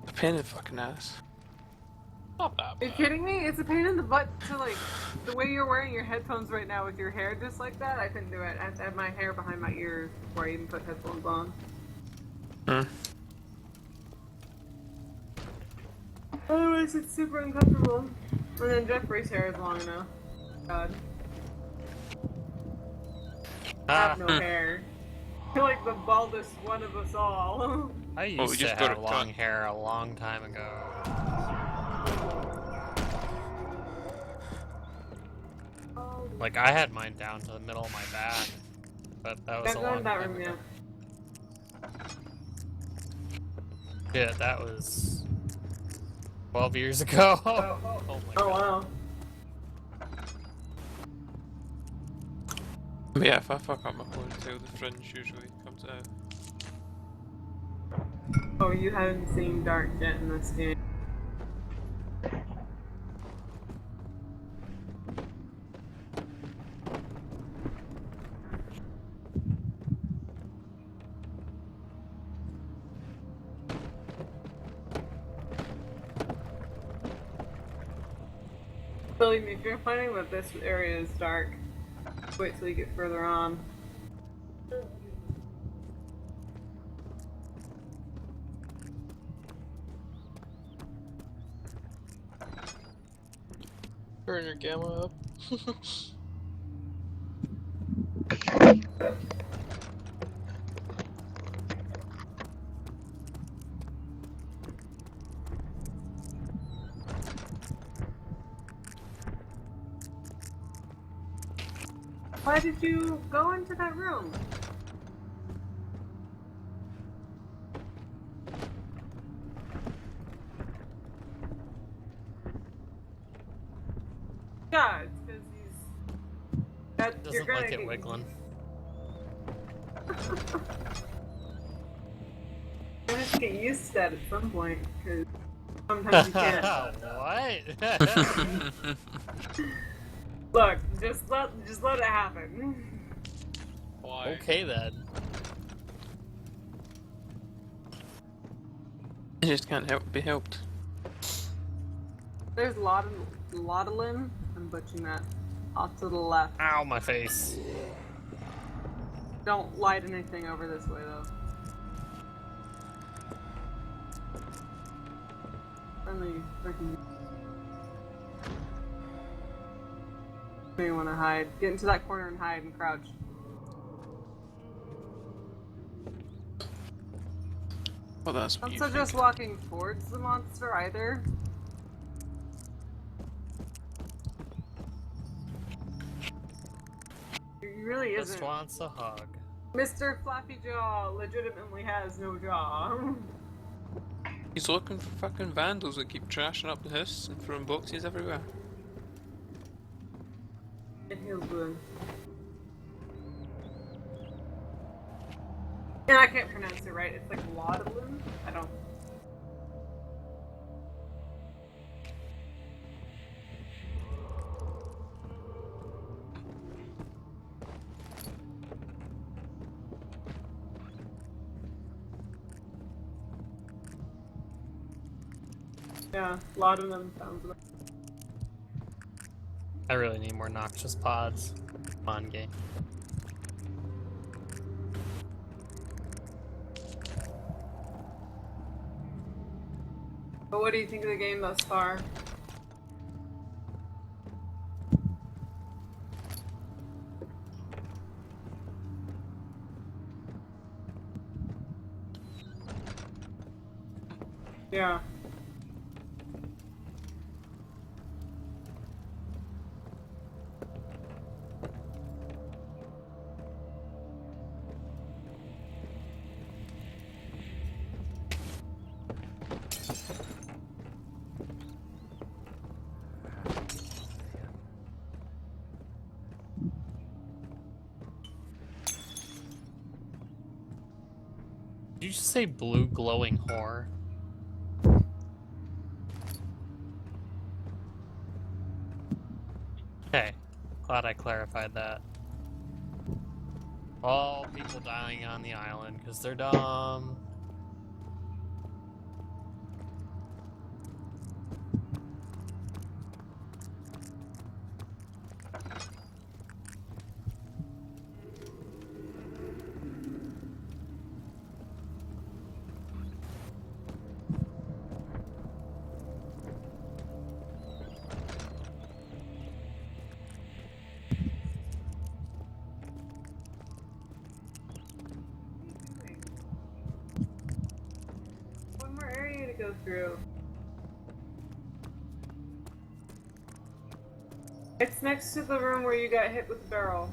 A pain in the fucking ass. Not that Are you bad. kidding me? It's a pain in the butt to, like, the way you're wearing your headphones right now with your hair just like that. I couldn't do it. I have to have my hair behind my ears before I even put headphones on. Hmm. Otherwise, it's super uncomfortable. And then Jeffrey's hair is long enough. God. I have no hair. I feel like the baldest one of us all. I Well, used we to just got have it long cut. hair a long time ago. Like, I had mine down to the middle of my back. But that was a Don't go long in that time room ago. yet. Yeah, that was 12 years ago. Oh, Oh my oh god. wow. But yeah, if I fuck up my ponytail, the fringe usually comes out. Oh, you haven't seen Dark yet in this game. Believe me, if you're finding that this area is dark, wait till you get further on. Turn your gamma up. Why did you go into that room? Yeah, it's because you're Doesn't gonna like it get wiggling. You're gonna have to get used to that at some point, because sometimes you can't. What? Look, just let it happen. Why? Okay then. It just can't be helped. There's Laudelin. I'm butchering that. Off to the left. Ow, my face. Don't light anything over this way though. Friendly freaking. Where you want to hide? Get into that corner and hide and crouch. Well, that's what you Also, just think. walking towards the monster either. He really Just isn't. wants a hug. Mr. Flappy Jaw legitimately has no jaw. He's looking for fucking vandals that keep trashing up the house and throwing boxes everywhere. It feels good. And I can't pronounce it right. It's like Laudaloo? I don't. Yeah, laudanum sounds right. I really need more noxious pods. Come on, game. But what do you think of the game thus far? Yeah. Did you just say blue glowing whore? Okay, glad I clarified that. All people dying on the island because they're dumb. One more area to go through. It's next to the room where you got hit with the barrel.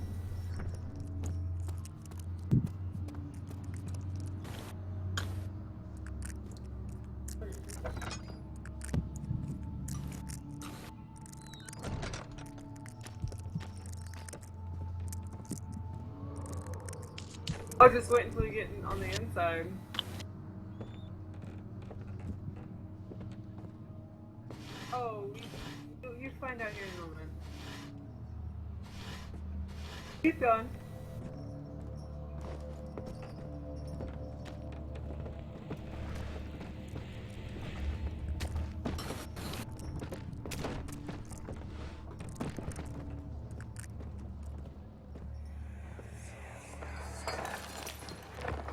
I'll just wait until you get on the inside. Oh, you find out here in a moment. Keep going.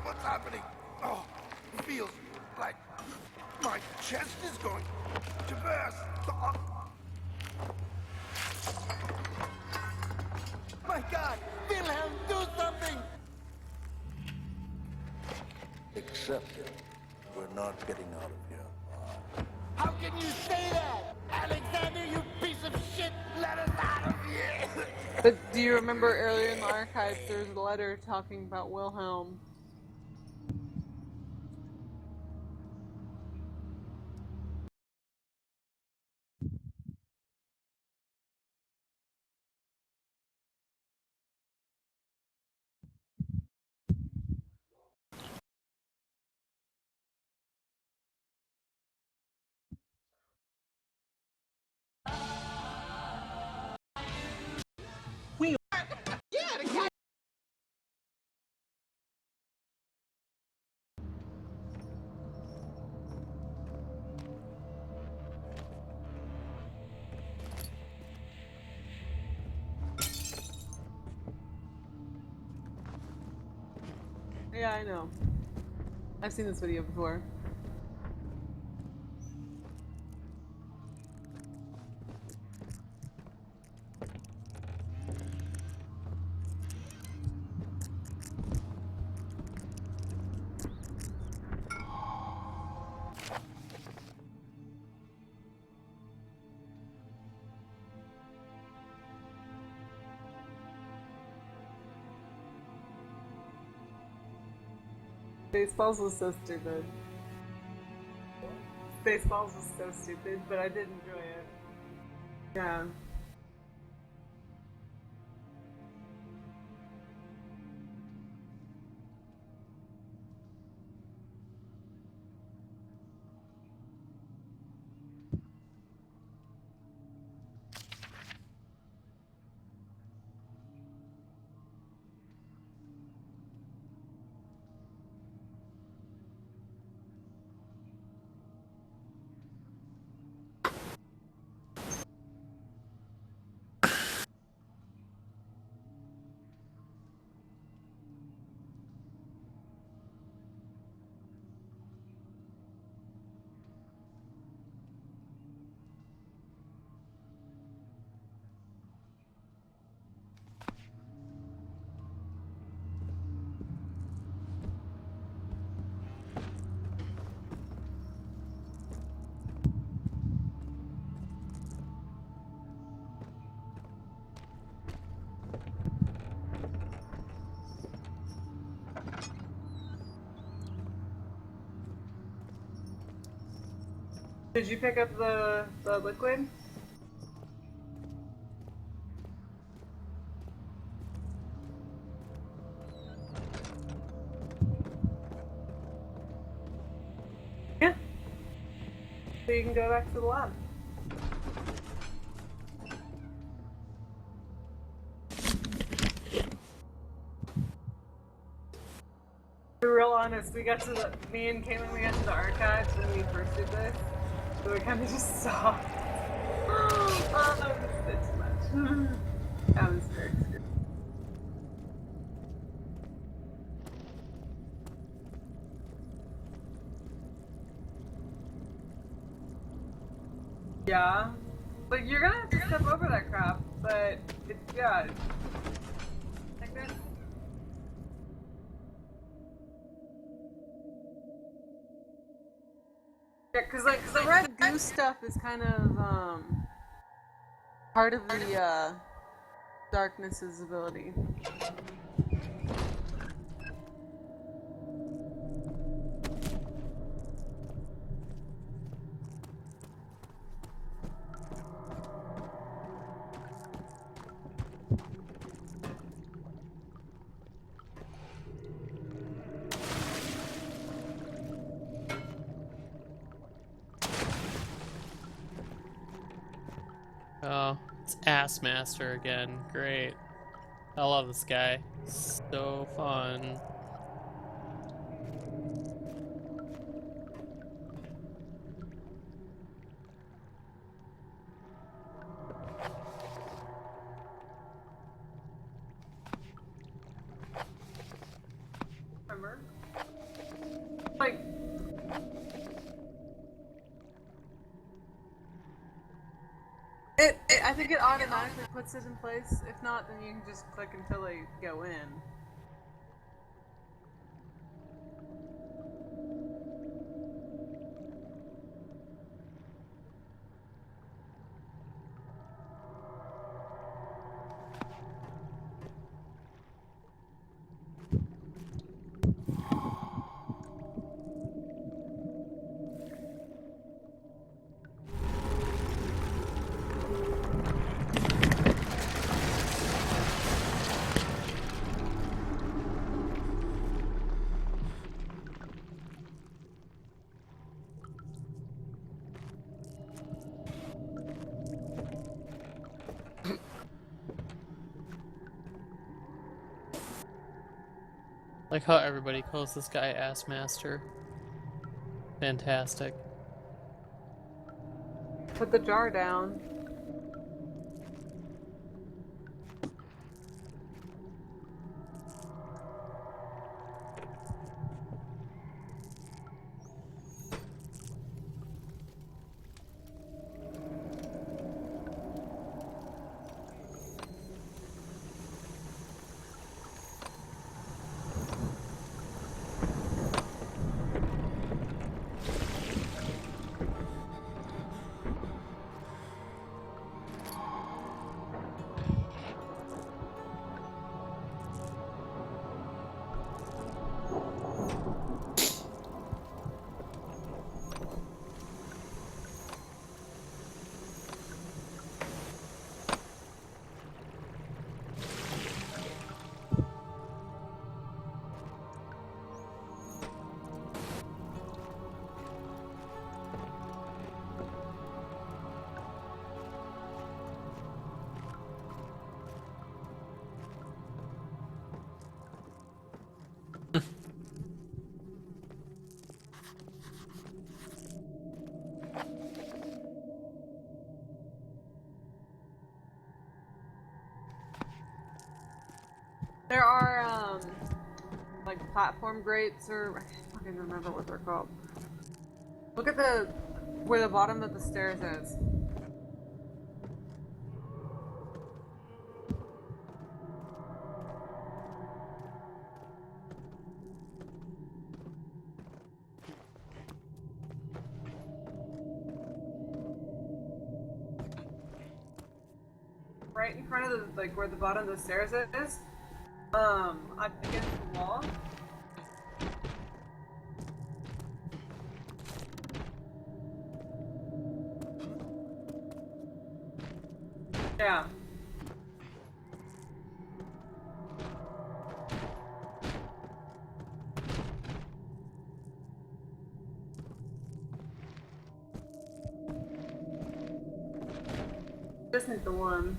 What's happening? Oh, it feels like my chest is going to burst. My God! Wilhelm, do something! Accept it. We're not getting out of here. How can you say that? Alexander, you piece of shit! Let us out of here! But do you remember earlier in the archives there was a letter talking about Wilhelm? Yeah, I know. I've seen this video before. Spaceballs was so stupid. Spaceballs was so stupid, but I did enjoy it. Yeah. Did you pick up the liquid? Yeah. So you can go back to the lab. To be real honest, me and Caitlin, we got to the archives when we first did this, so we kind of just saw. Oh, that was a bit too much. That was very scary. Yeah, but you're gonna have to step over that crap. But yeah, like this. Yeah, cause the red goo stuff is kind of part of the darkness's ability. Oh, it's Ass Master again. Great. I love this guy. So fun. Remember? Like. I think it automatically puts it in place. If not, then you can just click until they go in. Like how everybody calls this guy Ass Master. Fantastic. Put the jar down. There are, like platform grates, or I can't fucking remember what they're called. Look at where the bottom of the stairs is. Right in front of the, like, where the bottom of the stairs is, against the wall. Yeah. This isn't the one.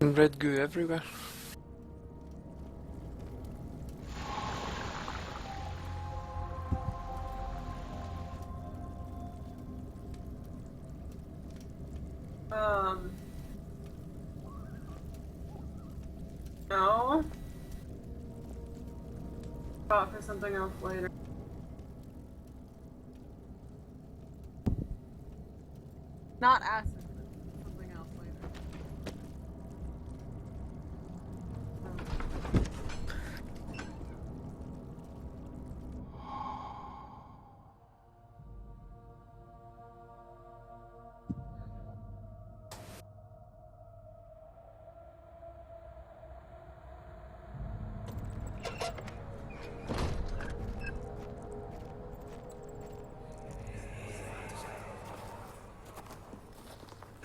And red goo everywhere. No. Thought for something else later. Not acid, but something else later.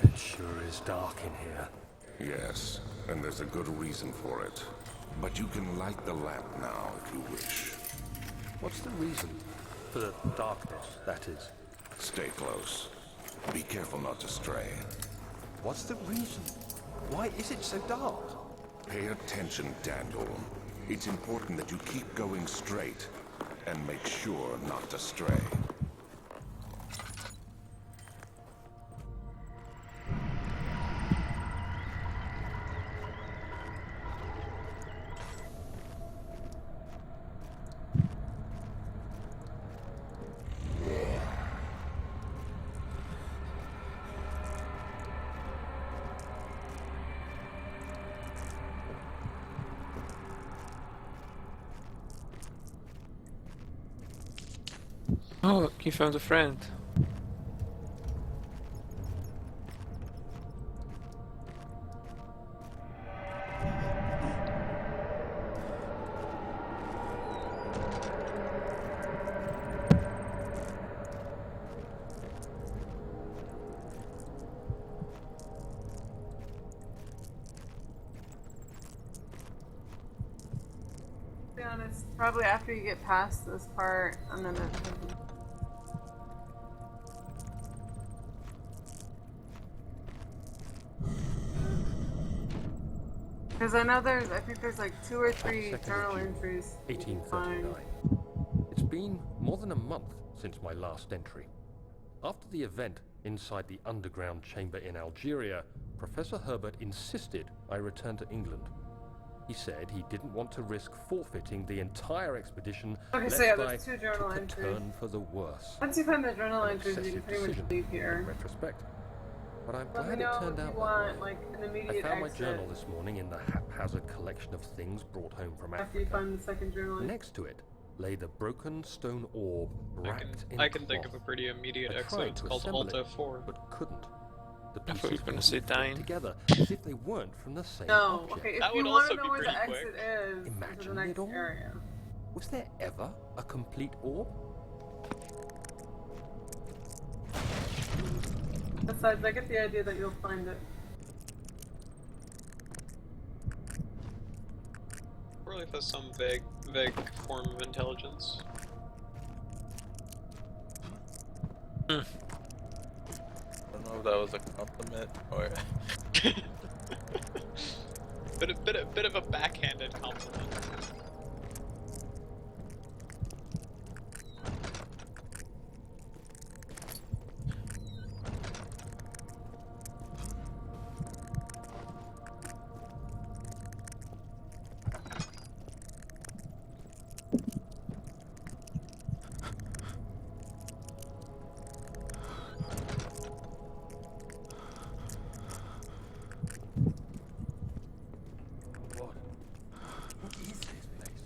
It sure is dark in here. Yes, and there's a good reason for it. But you can light the lamp now if you wish. What's the reason? For the darkness, that is. Stay close. Be careful not to stray. What's the reason? Why is it so dark? Pay attention, Daniel. It's important that you keep going straight and make sure not to stray. Oh, look, you found a friend. To be honest, probably after you get past this part, I'm gonna. Because I think there's like 2 or 3 journal entries. 1839. It's been more than a month since my last entry. After the event inside the underground chamber in Algeria, Professor Herbert insisted I return to England. He said he didn't want to risk forfeiting the entire expedition. Okay, lest so yeah, I there's 2 journal took a entries. turn for the worse. Once you find the journal An entries, you can excessive pretty much decision leave in here. retrospect. But I'm Let me glad it know turned if out you that want way. like an I immediate found my exit journal this morning in the haphazard collection of things brought home from after you Africa. find the second journal entry. Next to it lay the broken stone orb wrapped in I can think of cloth. a pretty immediate I exit. tried It's to called assemble Alt it, F4. but couldn't. The I thought you pieces were gonna say wouldn't fit dying. together as if they weren't from the same No, object. okay, if That you would want also to be know where the pretty exit quick. is, to Imagine the next it all. area. Was there ever a complete orb? Besides, I get the idea that you'll find it. Or if has some vague form of intelligence. I don't know if that was a compliment or. bit of a backhanded compliment. What is this place?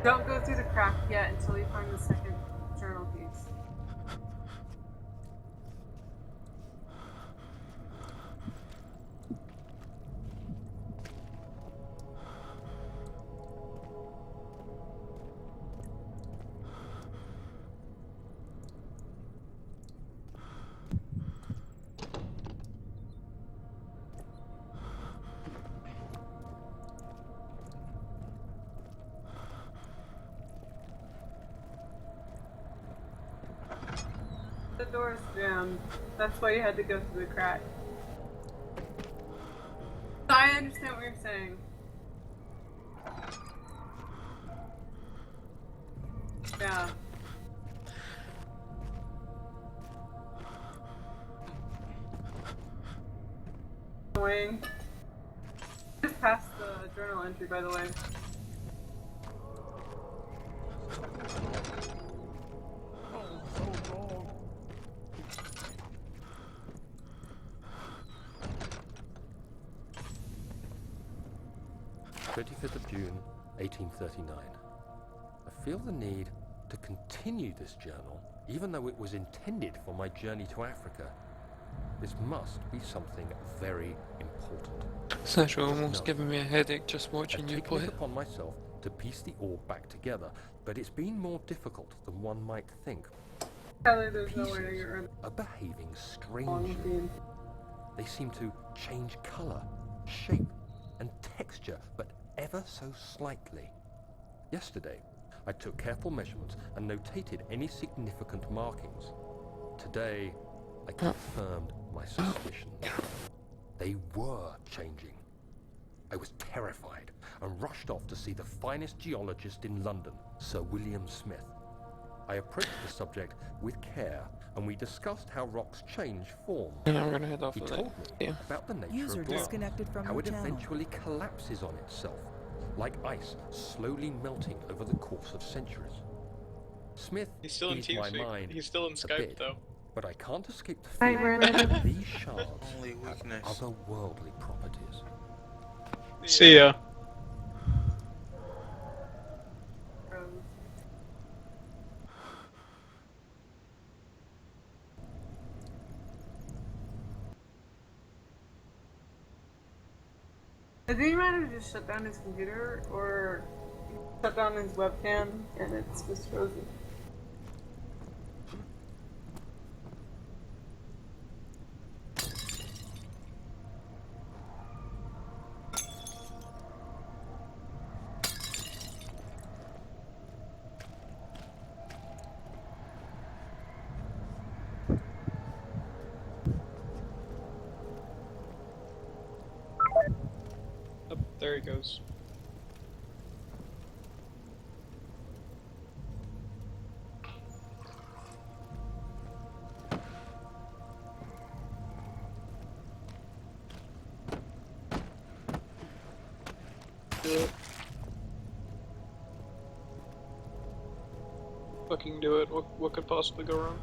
Don't go through the crack yet until you find the second journal piece. The door's jammed. That's why you had to go through the crack. I understand what you're saying. Yeah. Annoying. Just passed the journal entry, by the way. 25th of June, 1839. I feel the need to continue this journal, even though it was intended for my journey to Africa. This must be something very important. It's actually almost giving me a headache just watching you I've play taken it. it upon myself to piece the orb back together, but it's been more difficult than one might think. Tyler, there's no way Pieces you're are behaving strangely. They seem to change colour, shape, and texture, but ever so slightly. Yesterday, I took careful measurements and notated any significant markings. Today, I confirmed my suspicions. They were changing. I was terrified and rushed off to see the finest geologist in London, Sir William Smith. I approached the subject with care, and we discussed how rocks change form. And I'm gonna head off He of told that. me about the nature User of rock, disconnected from how your it channel. eventually collapses on itself, like ice slowly melting over the course of centuries. Smith He's still in eased my TeamSpeak. mind He's still in a Skype bit, though. but I can't escape the Hi, feeling Brandon. that these shards Only have weakness. otherworldly properties. See ya. Does it matter to just shut down his computer or shut down his webcam and it's just frozen? Oh, there he goes. Do it. Fucking do it. What could possibly go wrong?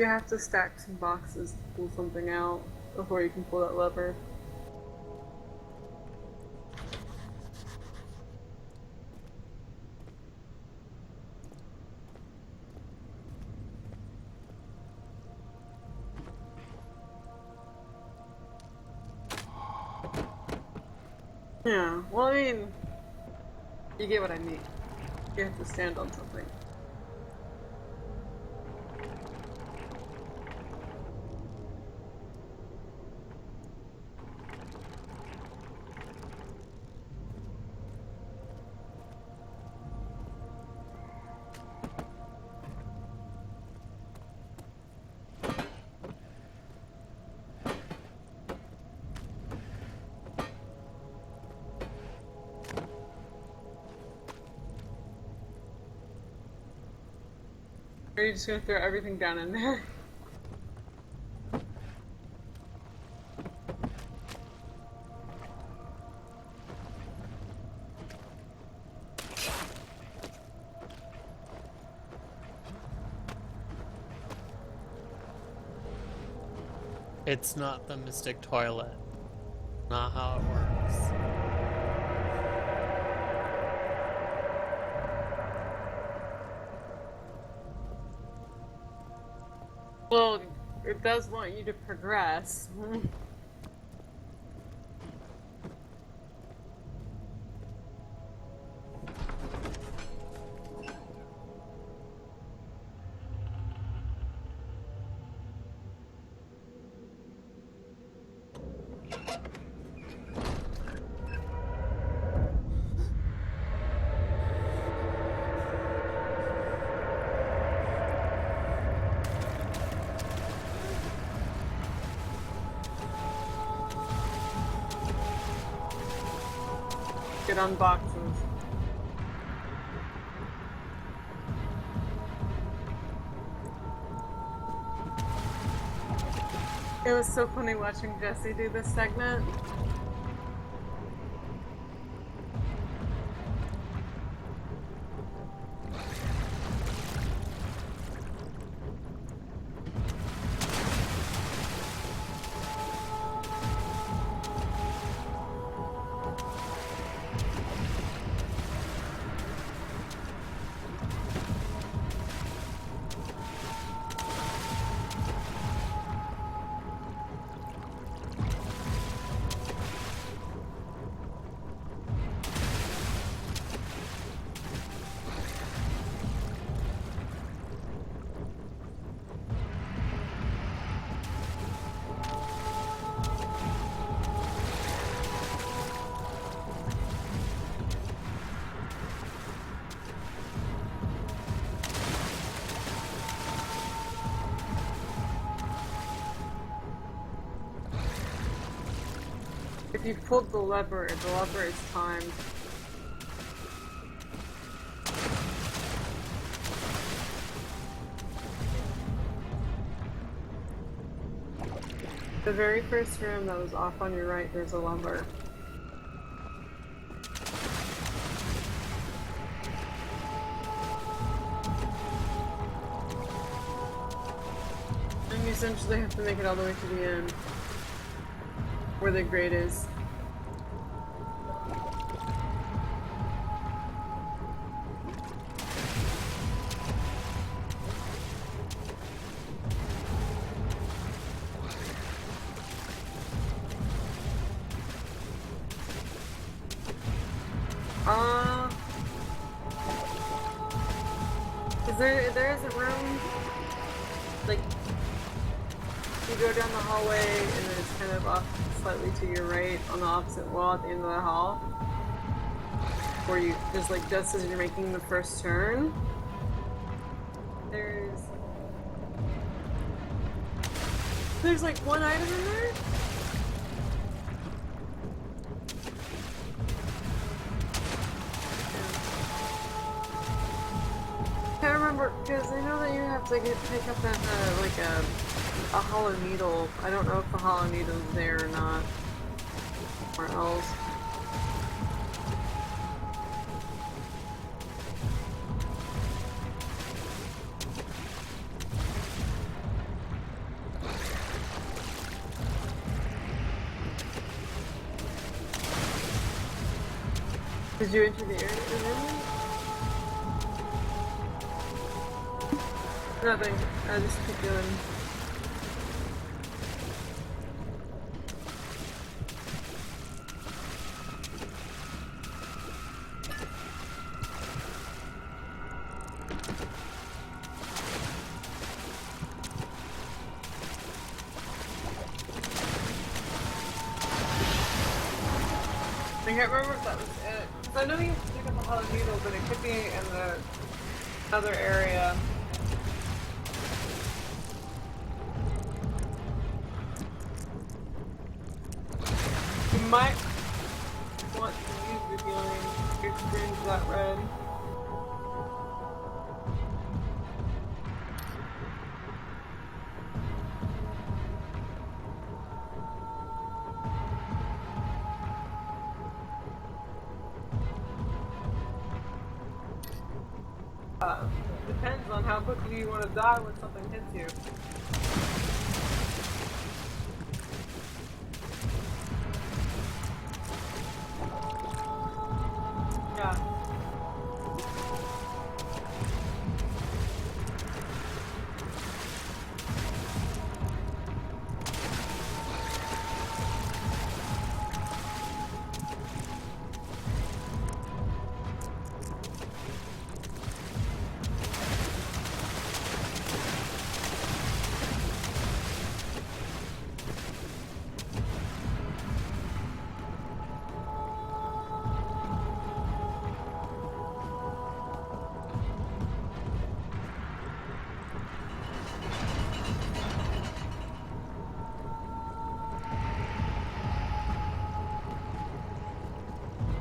You have to stack some boxes to pull something out before you can pull that lever. Yeah, well, I mean, you get what I mean. You have to stand on something. Are you just gonna throw everything down in there? It's not the Mystic Toilet. Not how it works. Well, it does want you to progress. Get on boxes. It was so funny watching Jesse do this segment. If you pulled the lever is timed. The very first room that was off on your right, there's a lever. And you essentially have to make it all the way to the end. Where the grate is. There is a room, like, you go down the hallway and then it's kind of off slightly to your right on the opposite wall at the end of the hall. Where you, just as you're making the first turn, there's like one item in there? I can't remember, because I know that you have to pick up that, a hollow needle. I don't know if the hollow needle is there or not. Or else. Did you enter the area? Nothing. I just keep doing. I can't remember if that was it. 'Cause I know you have to pick up a lot of needles, but it could be in the other area. You might want to use the healing if your screen's that red. Depends on how quickly you want to die when something hits you. Yeah.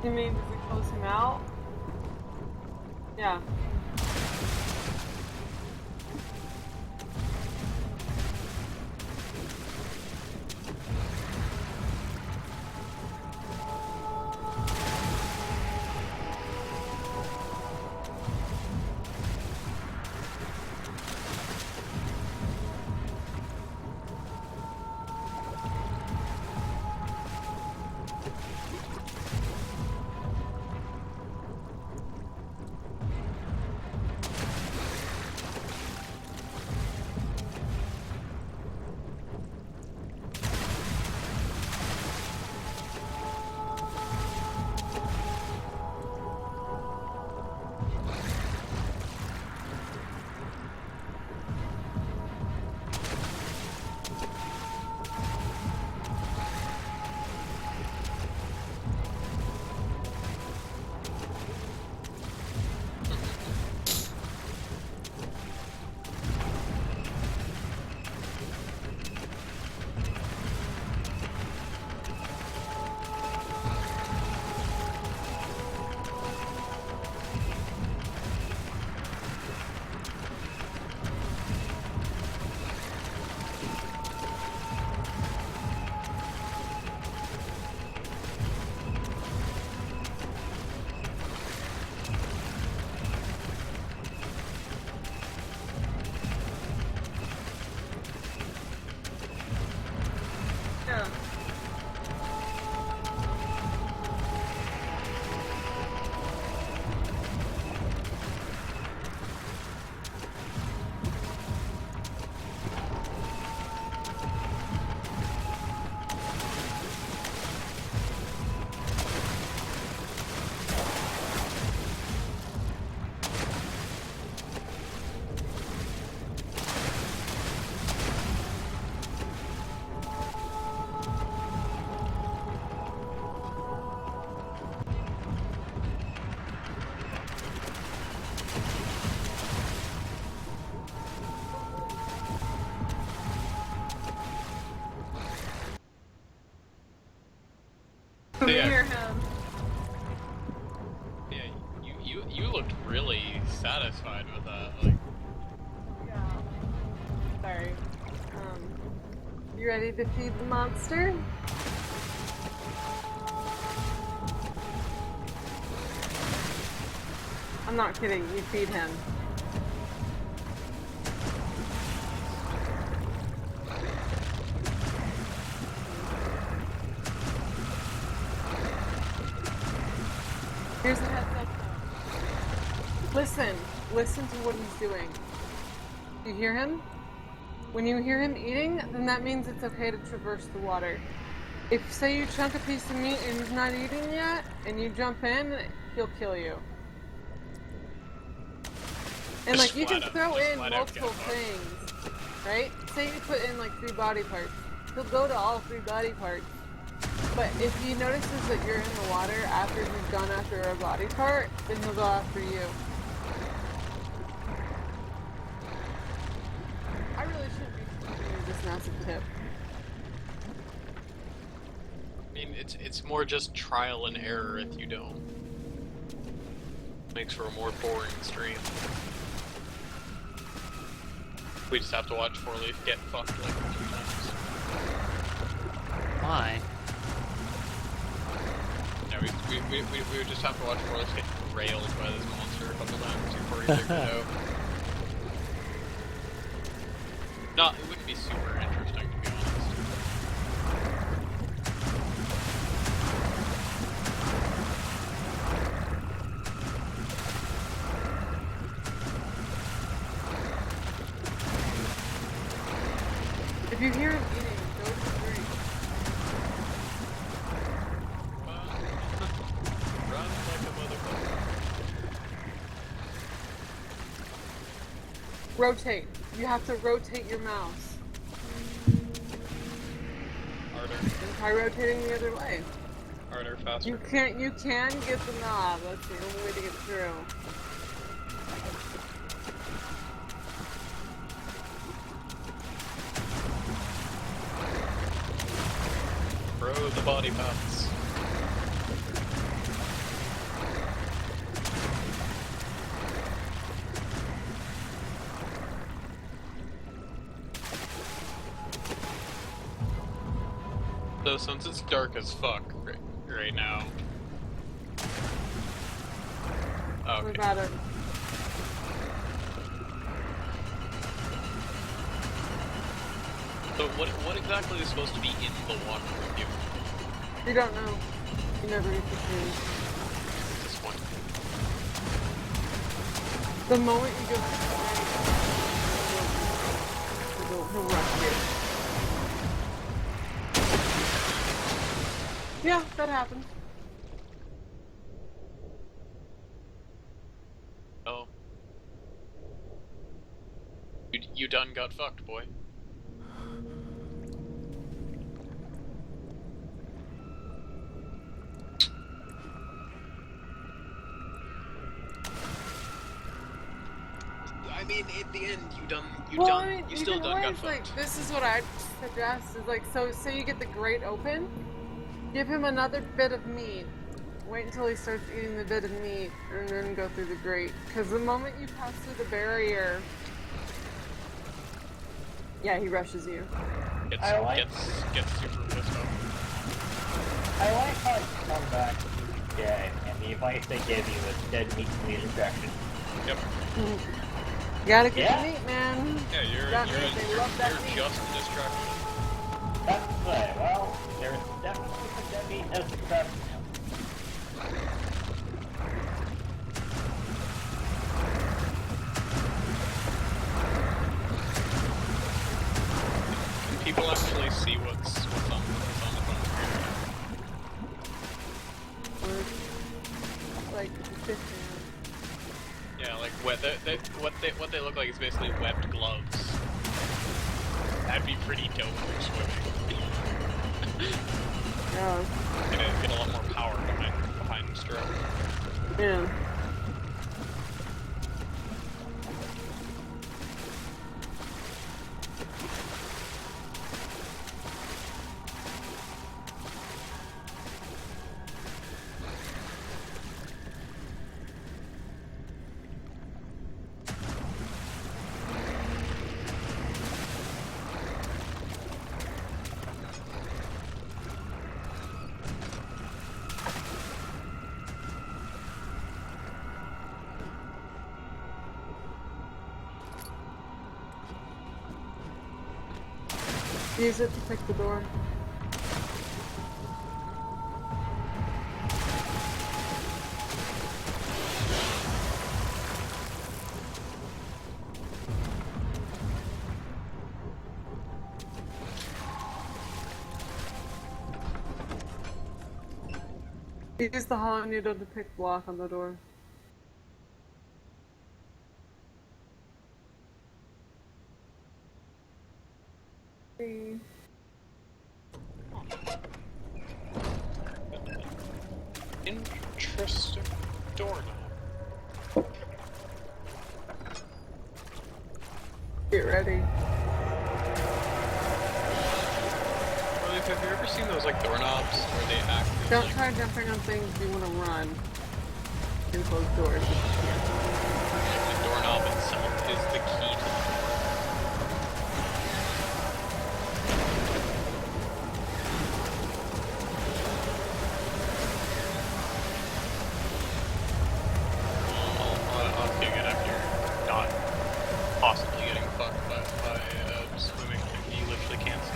You mean, does it close him out? Yeah. Yeah. Near him. Yeah, you looked really satisfied with that. Like, Yeah. Sorry. You ready to feed the monster? I'm not kidding, you feed him. Here's a heads up though. Listen to what he's doing. You hear him? When you hear him eating, then that means it's okay to traverse the water. If, say, you chunk a piece of meat and he's not eating yet, and you jump in, he'll kill you. And, like, you can throw in multiple things, right? Say you put in, like, 3 body parts. He'll go to all 3 body parts. But if he notices that you're in the water after he's gone after a body part, then he'll go after you. I really shouldn't be giving you this massive tip. I mean, it's more just trial and error if you don't. Makes for a more boring stream. We just have to watch 4-Leaf get fucked like a few times. Why? Yeah, we would just have to watch 4-Leaf get railed by this monster a couple times before he figured it out. Not, it wouldn't be super interesting to be honest. If you hear him eating, go to the drink. Run like a motherfucker. Rotate. You have to rotate your mouse. Harder. And try rotating the other way. Harder, faster. You can get the knob. That's the only way to get through. Throw the body parts. So since it's dark as fuck right now. Okay. We're about it. So what exactly is supposed to be in the water with you? You don't know. You never eat the food. At this point. The moment you go to the he'll rush you. Yeah, that happened. Oh. You done got fucked, boy. I mean, at the end, you still done got fucked. Like, this is what I'd suggest, is like, so say you get the grate open, give him another bit of meat, wait until he starts eating the bit of meat, and then go through the grate. Because the moment you pass through the barrier, yeah, he rushes you. Gets super pissed off. I like how you come back to be dead, and the advice they give you is dead meat to the injection. Yep. You gotta get the meat, man. Yeah, you're just a distraction. That's right. Well, there's definitely some dead meat as a distraction. Can people actually see what's on the phone screen? Like, Yeah, like what they look like is basically webbed gloves. That'd be pretty dope for swimming. yeah. Get a lot more power behind the stroke. Yeah. Use it to pick the door. Use the hollow needle to pick block on the door. See. Interesting doorknob. Get ready. Have you ever seen those like doorknobs where they actually Don't like, try jumping on things you want to run. In closed doors if you can. the doorknob itself is the key to the door? I'll dig it after you're not possibly getting fucked by swimming thing you literally can't see.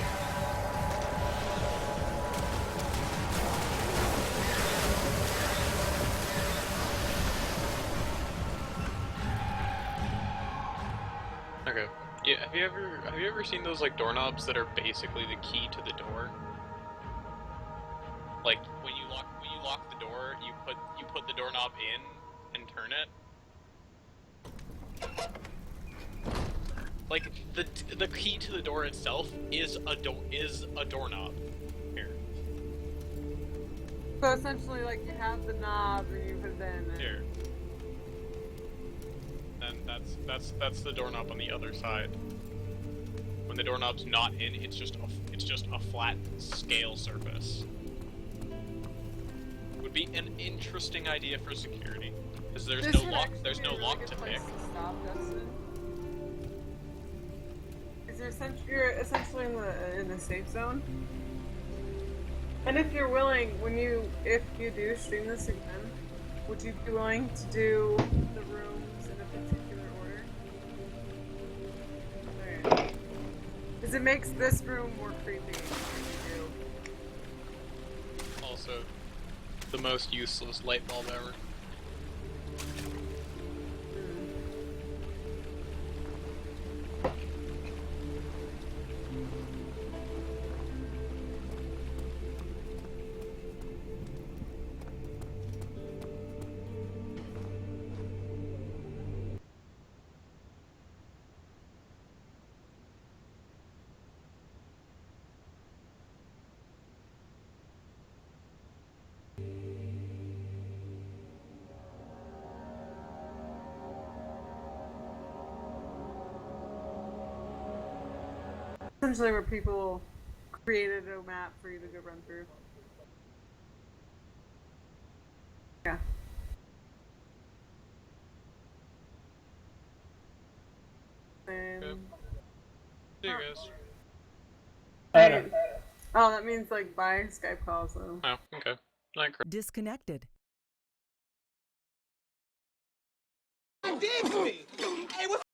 Okay. Yeah, have you ever seen those like doorknobs that are basically the key to the door? Like when you lock the door, you put the doorknob in and turn it. Like the key to the door itself is a doorknob. Here. So essentially, like, you have the knob and you put it in. And... Here. And that's the doorknob on the other side. When the doorknob's not in, it's just a flat scale surface. Would be an interesting idea for security, because there's no lock. There's no lock to pick. You're essentially in the safe zone. And if you're willing, if you do stream this again, would you be willing to do the rooms in a particular order? Okay. Because it makes this room more creepy when you do. Also, the most useless light bulb ever. Essentially where people created a map for you to go run through. Yeah. And... Okay. See you guys. Right. Oh, that means like bye Skype calls though. Oh, okay. Disconnected. Hey, what's